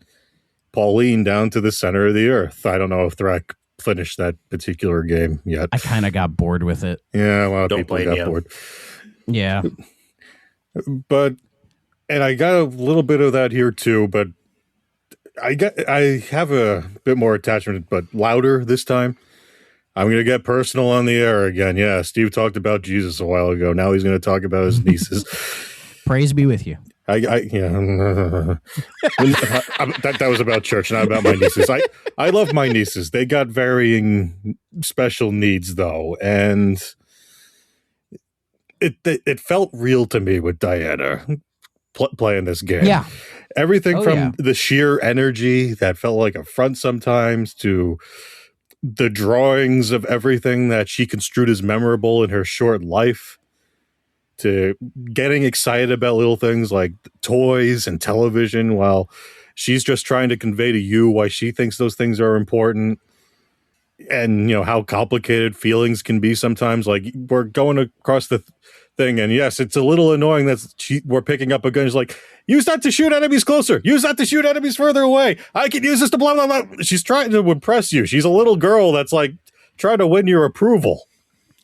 Pauline down to the center of the earth. I don't know if Thrak finished that particular game yet. I kind of got bored with it. Yeah, a lot of Don't people blame got you. bored. Yeah. But, and I got a little bit of that here too, but I have a bit more attachment, but louder this time. I'm going to get personal on the air again. Yeah, Steve talked about Jesus a while ago. Now he's going to talk about his nieces. Praise be with you. That was about church, not about my nieces. I love my nieces. They got varying special needs, though, and it felt real to me with Diana playing this game. Yeah. Everything from the sheer energy that felt like a front sometimes to the drawings of everything that she construed as memorable in her short life, to getting excited about little things like toys and television while she's just trying to convey to you why she thinks those things are important, and how complicated feelings can be sometimes. Like, we're going across the thing, and yes, it's a little annoying that we're picking up a gun. She's like, use that to shoot enemies closer, use that to shoot enemies further away, I can use this to blah blah blah. She's trying to impress you. She's a little girl that's like trying to win your approval,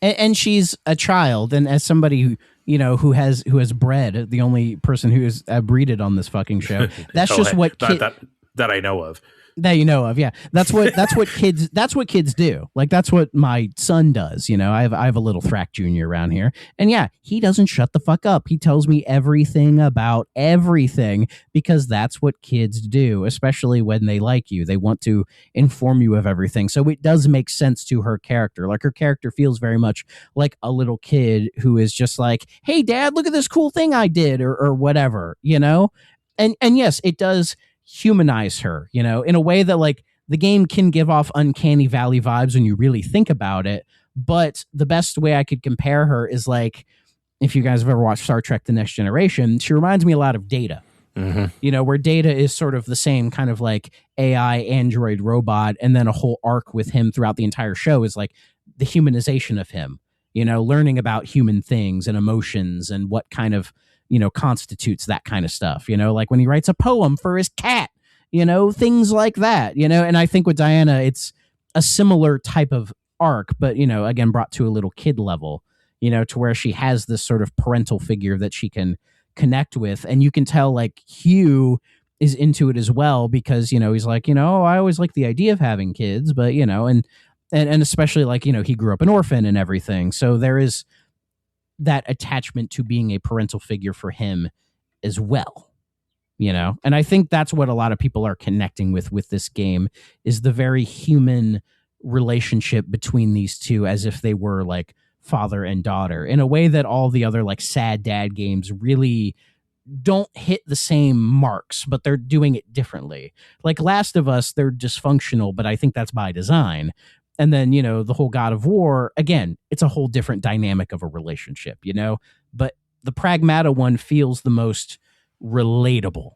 and she's a child, and as somebody who has bred, the only person who is breeded on this fucking show, that's just what that I know of. That you know of, yeah. That's what kids do. Like, that's what my son does. I have a little Thrak Jr. around here, and yeah, he doesn't shut the fuck up. He tells me everything about everything because that's what kids do, especially when they like you. They want to inform you of everything. So it does make sense to her character. Like, her character feels very much like a little kid who is just like, "Hey, Dad, look at this cool thing I did," or whatever. And yes, it does humanize her, in a way that, like, the game can give off uncanny valley vibes when you really think about it. But the best way I could compare her is, like, if you guys have ever watched Star Trek The Next Generation, she reminds me a lot of Data. Mm-hmm. Where Data is sort of the same kind of like AI android robot, and then a whole arc with him throughout the entire show is like the humanization of him, learning about human things and emotions and what kind of constitutes that kind of stuff, like when he writes a poem for his cat, things like that, and I think with Diana, it's a similar type of arc, but, again, brought to a little kid level, to where she has this sort of parental figure that she can connect with. And you can tell, like, Hugh is into it as well because, he's like, I always like the idea of having kids, but, and especially like, he grew up an orphan and everything. So there is that attachment to being a parental figure for him as well, and I think that's what a lot of people are connecting with this game, is the very human relationship between these two, as if they were like father and daughter, in a way that all the other like sad dad games really don't hit the same marks, but they're doing it differently. Like Last of Us, they're dysfunctional, but I think that's by design. And then, the whole God of War, again, it's a whole different dynamic of a relationship, but the Pragmata one feels the most relatable.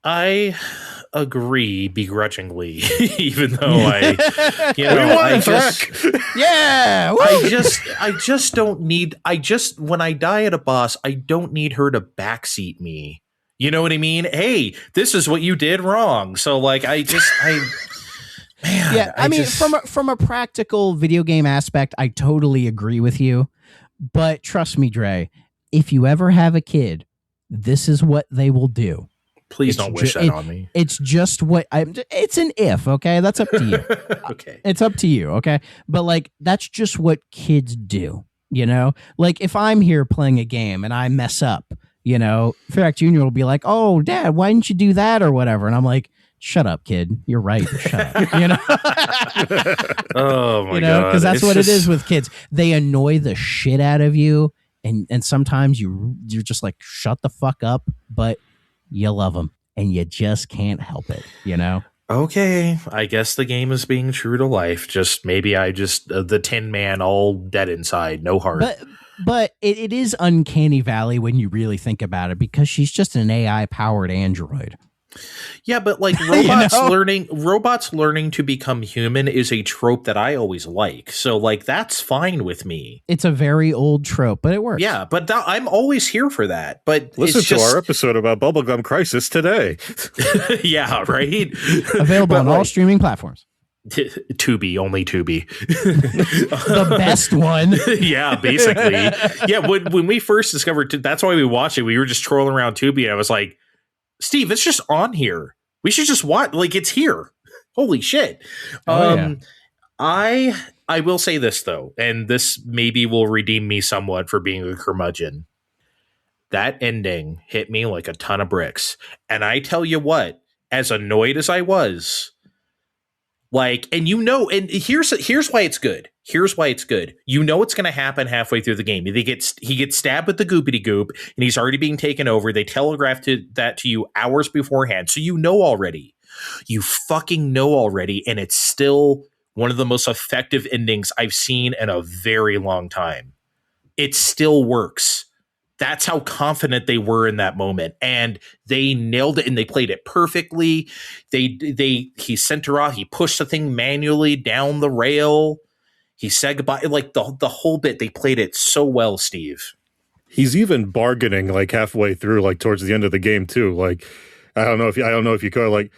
I agree begrudgingly, even though I just don't need, when I die at a boss, I don't need her to backseat me. You know what I mean? Hey, this is what you did wrong. So like, man, I mean, from a practical video game aspect, I totally agree with you. But trust me, Dre, if you ever have a kid, this is what they will do. Please don't wish that on me. It's just it's an if, okay? That's up to you. Okay. It's up to you, okay? But like, that's just what kids do, Like, if I'm here playing a game and I mess up, Thrak Jr. will be like, "Oh, Dad, why didn't you do that?" or whatever. And I'm like, "Shut up, kid. You're right. Shut up." Oh my God. Because that's what it is with kids. They annoy the shit out of you, and sometimes you're just like, "Shut the fuck up," but you love them, and you just can't help it. Okay, I guess the game is being true to life. Just maybe the Tin Man, all dead inside, no heart. But it is uncanny valley when you really think about it, because she's just an AI powered android. Yeah, but like robots learning to become human is a trope that I always like. So like that's fine with me. It's a very old trope, but it works. Yeah, but I'm always here for that. But listen to our episode about Bubblegum Crisis today. Yeah, right. Available on all streaming platforms. Tubi, only Tubi. The best one. Yeah, basically. Yeah, when we first discovered, that's why we watched it. We were just trolling around Tubi, and I was like, Steve, it's just on here. We should just watch. Like, it's here. Holy shit. Yeah. I will say this, though, and this maybe will redeem me somewhat for being a curmudgeon. That ending hit me like a ton of bricks. And I tell you what, as annoyed as I was, like, and and here's why it's good. Here's why it's good. You know what's going to happen halfway through the game. He gets stabbed with the goopity goop, and he's already being taken over. They telegraphed that to you hours beforehand, so you know already. You fucking know already, and it's still one of the most effective endings I've seen in a very long time. It still works. That's how confident they were in that moment, and they nailed it, and they played it perfectly. He sent her off. He pushed the thing manually down the rail. He said goodbye. Like the whole bit, they played it so well, Steve. He's even bargaining like halfway through, like towards the end of the game too. Like I don't know if you could like.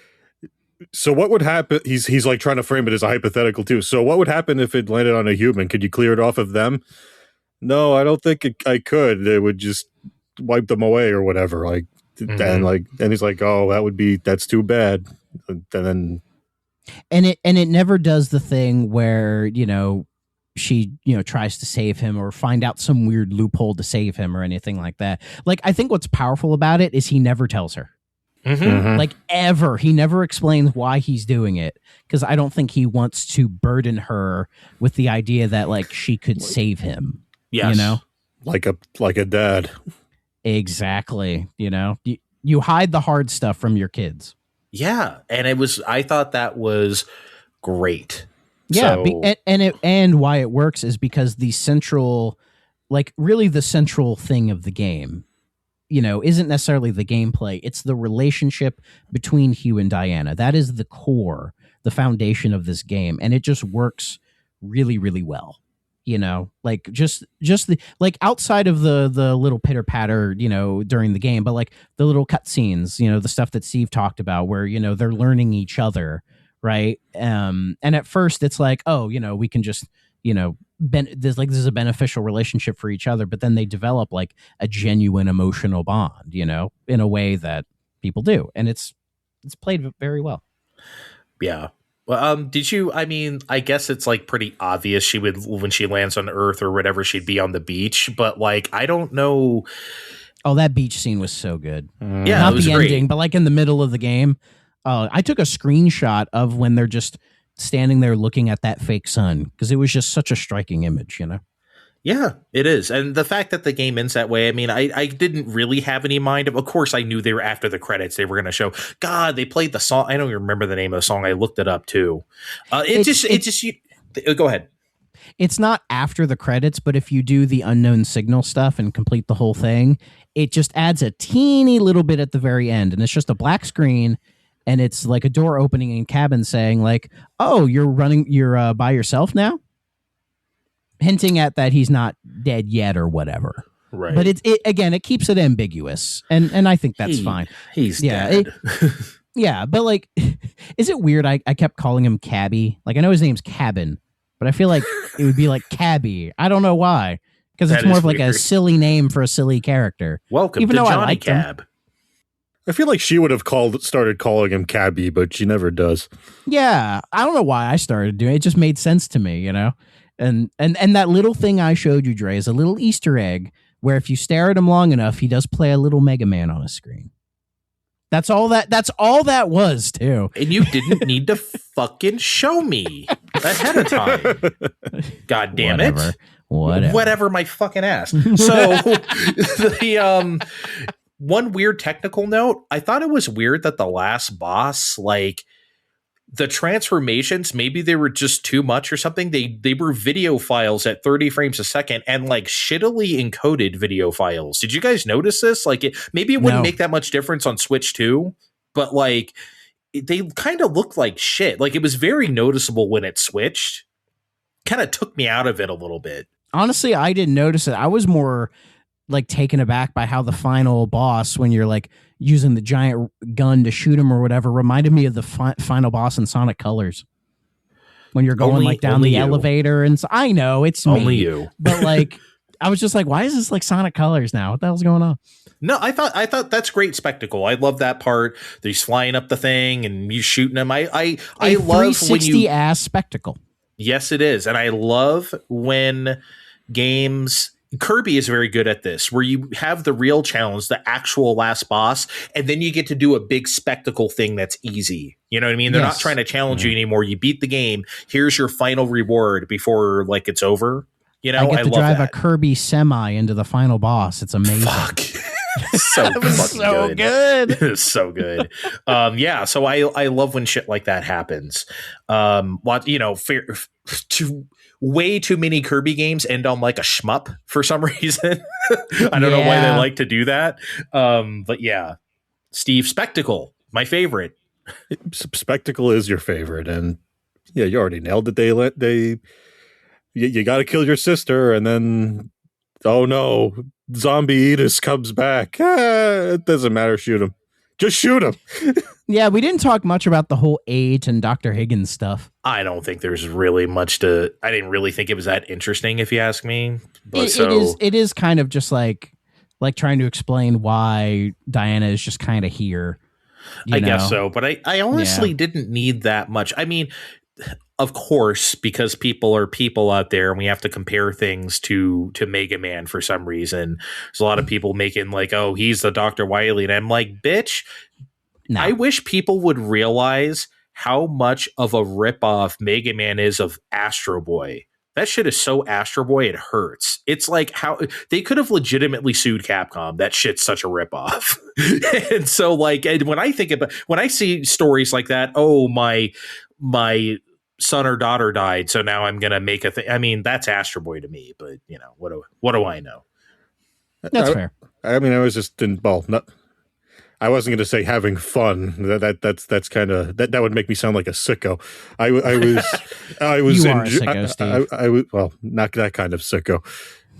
So what would happen? He's like trying to frame it as a hypothetical too. So what would happen if it landed on a human? Could you clear it off of them? No, I don't think I could. It would just wipe them away or whatever. Like, and he's like, "Oh, that's too bad." And it never does the thing where she tries to save him or find out some weird loophole to save him or anything like that. Like, I think what's powerful about it is he never tells her. Like, ever. He never explains why he's doing it, because I don't think he wants to burden her with the idea that like she could save him. Yes. Like a dad. Exactly. You hide the hard stuff from your kids. Yeah, and I thought that was great. Yeah, and why it works is because the central thing of the game, isn't necessarily the gameplay. It's the relationship between Hugh and Diana. That is the core, the foundation of this game, and it just works really, really well. Like just the like outside of the little pitter patter, during the game, but like the little cutscenes, the stuff that Steve talked about, where they're learning each other, right? And at first it's like, oh, we can just this is a beneficial relationship for each other, but then they develop like a genuine emotional bond, in a way that people do, and it's played very well. Yeah. Well, did you? I mean, I guess it's like pretty obvious she would, when she lands on Earth or whatever, she'd be on the beach. But like, I don't know. Oh, that beach scene was so good. Yeah, not it was the great. ending, but like in the middle of the game. I took a screenshot of when they're just standing there looking at that fake sun, because it was just such a striking image. Yeah, it is. And the fact that the game ends that way, I mean, I didn't really have any mind of course, I knew they were after the credits. They were going to show, God, they played the song. I don't even remember the name of the song. I looked it up too. Go ahead. It's not after the credits, but if you do the unknown signal stuff and complete the whole thing, it just adds a teeny little bit at the very end. And it's just a black screen, and it's like a door opening in cabin saying like, oh, you're by yourself now? Hinting at that he's not dead yet or whatever. Right. But it keeps it ambiguous. And I think that's fine. He's dead. Yeah, but like, is it weird? I kept calling him Cabby. Like, I know his name's Cabin, but I feel like it would be like Cabby. I don't know why. Because it's more of like a silly name for a silly character. Welcome even to though Johnny I liked Cab. him. I feel like she would have started calling him Cabby, but she never does. Yeah, I don't know why I started doing it. It just made sense to me, And that little thing I showed you, Dre, is a little Easter egg where if you stare at him long enough, he does play a little Mega Man on his screen. That's all that was, too. And you didn't need to fucking show me ahead of time. God damn it. Whatever my fucking ass. So the one weird technical note, I thought it was weird that the last boss, like, the transformations, maybe they were just too much or something. They were video files at 30 frames a second, and like shittily encoded video files. Did you guys notice this? Like, maybe it wouldn't make that much difference on Switch 2. but like they kind of looked like shit. Like it was very noticeable when it switched. Kind of took me out of it a little bit. Honestly, I didn't notice it. I was more like taken aback by how the final boss, when you're like using the giant gun to shoot him or whatever, reminded me of the final boss in Sonic Colors. When you're going like down the elevator, and so, I know it's only me, you, but like I was just like, why is this like Sonic Colors now? What the hell's going on? No, I thought that's great spectacle. I love that part. He's flying up the thing and you shooting him. I love when you ass spectacle. Yes, it is, and I love when games. Kirby is very good at this, where you have the real challenge, the actual last boss, and then you get to do a big spectacle thing that's easy. You know what I mean? They're not trying to challenge you anymore. You beat the game. Here's your final reward before like it's over. You know, I get to drive a Kirby semi into the final boss. It's amazing. Fuck. So fucking good. It's so good. Yeah. So I love when shit like that happens. Way too many Kirby games end on like a shmup for some reason. I don't know why they like to do that. But yeah, Steve, Spectacle, my favorite. Spectacle is your favorite, and yeah, you already nailed it. You got to kill your sister, and then oh no, Zombie Edis comes back. It doesn't matter. Shoot him. Just shoot him. Yeah, we didn't talk much about the whole 8 and Dr. Higgins stuff. I don't think there's really much to. I didn't really think it was that interesting, if you ask me. But it is kind of just like trying to explain why Diana is just kind of here. I guess so, but I honestly didn't need that much. I mean, of course, because people are people out there, and we have to compare things to Mega Man for some reason. There's a lot of people making like, oh, he's the Dr. Wily, and I'm like, bitch. No. I wish people would realize how much of a ripoff Mega Man is of Astro Boy. That shit is so Astro Boy, it hurts. It's like how they could have legitimately sued Capcom. That shit's such a ripoff. And so, like, and when I see stories like that, oh, my son or daughter died, so now I'm gonna make a thing. I mean, that's Astro Boy to me, but you know, what do I know? That's fair. I mean, I was just I wasn't going to say having fun. That's kind of that would make me sound like a sicko. I was you are a sicko, Steve. I was, well, not that kind of sicko.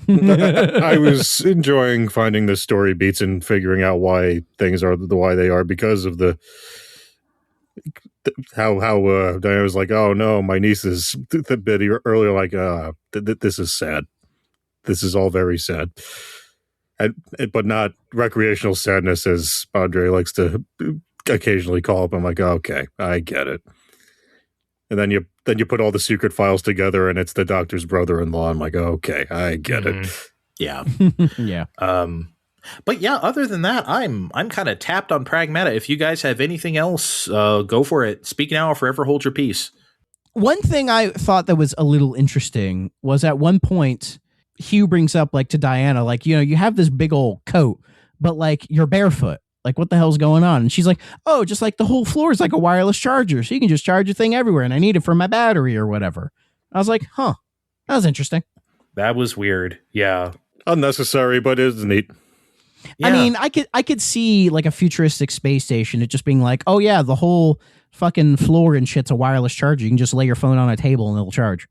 I was enjoying finding the story beats and figuring out why things are why they are because of how Diana was like, oh no, my niece is a bit earlier, like this is sad. This is all very sad. But not recreational sadness, as Andre likes to occasionally call it. I'm like, okay, I get it. And then you put all the secret files together, and it's the doctor's brother-in-law. I'm like, okay, I get it. Yeah, yeah. But yeah, other than that, I'm kind of tapped on Pragmata. If you guys have anything else, go for it. Speak now or forever hold your peace. One thing I thought that was a little interesting was at one point, Hugh brings up like to Diana, like, you know, you have this big old coat, but like you're barefoot. Like, what the hell's going on? And she's like, oh, just like the whole floor is like a wireless charger. So you can just charge your thing everywhere. And I need it for my battery or whatever. I was like, huh, that was interesting. That was weird. Yeah. Unnecessary, but it's neat. Yeah. I mean, I could see like a futuristic space station. It just being like, oh yeah, the whole fucking floor and shit's a wireless charger. You can just lay your phone on a table and it'll charge.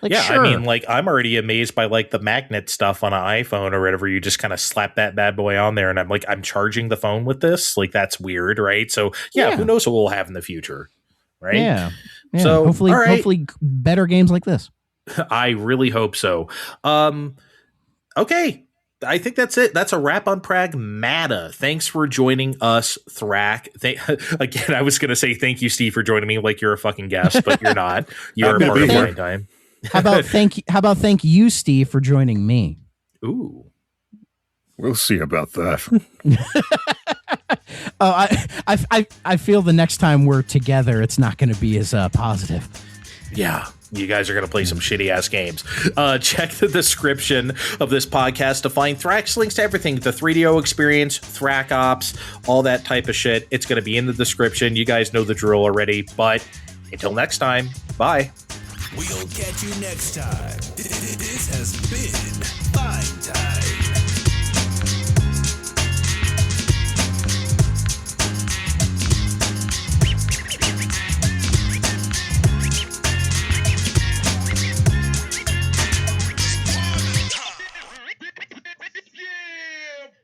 Like, yeah, sure. I mean, like, I'm already amazed by like the magnet stuff on an iPhone or whatever. You just kind of slap that bad boy on there, and I'm like, I'm charging the phone with this. Like, that's weird, right? So, yeah. Who knows what we'll have in the future, right? Yeah. So, hopefully, better games like this. I really hope so. Okay. I think that's it. That's a wrap on Pragmata. Thanks for joining us, Thrak. Again, I was going to say thank you, Steve, for joining me like you're a fucking guest, but you're not. You're a part of my time. How about thank you, Steve, for joining me? Ooh. We'll see about that. I feel the next time we're together, it's not going to be as positive. Yeah. You guys are going to play some shitty ass games. Check the description of this podcast to find Thrak's links to everything. The 3DO experience, Thrak Ops, all that type of shit. It's going to be in the description. You guys know the drill already. But until next time, bye. We'll catch you next time. This has been Fine Time.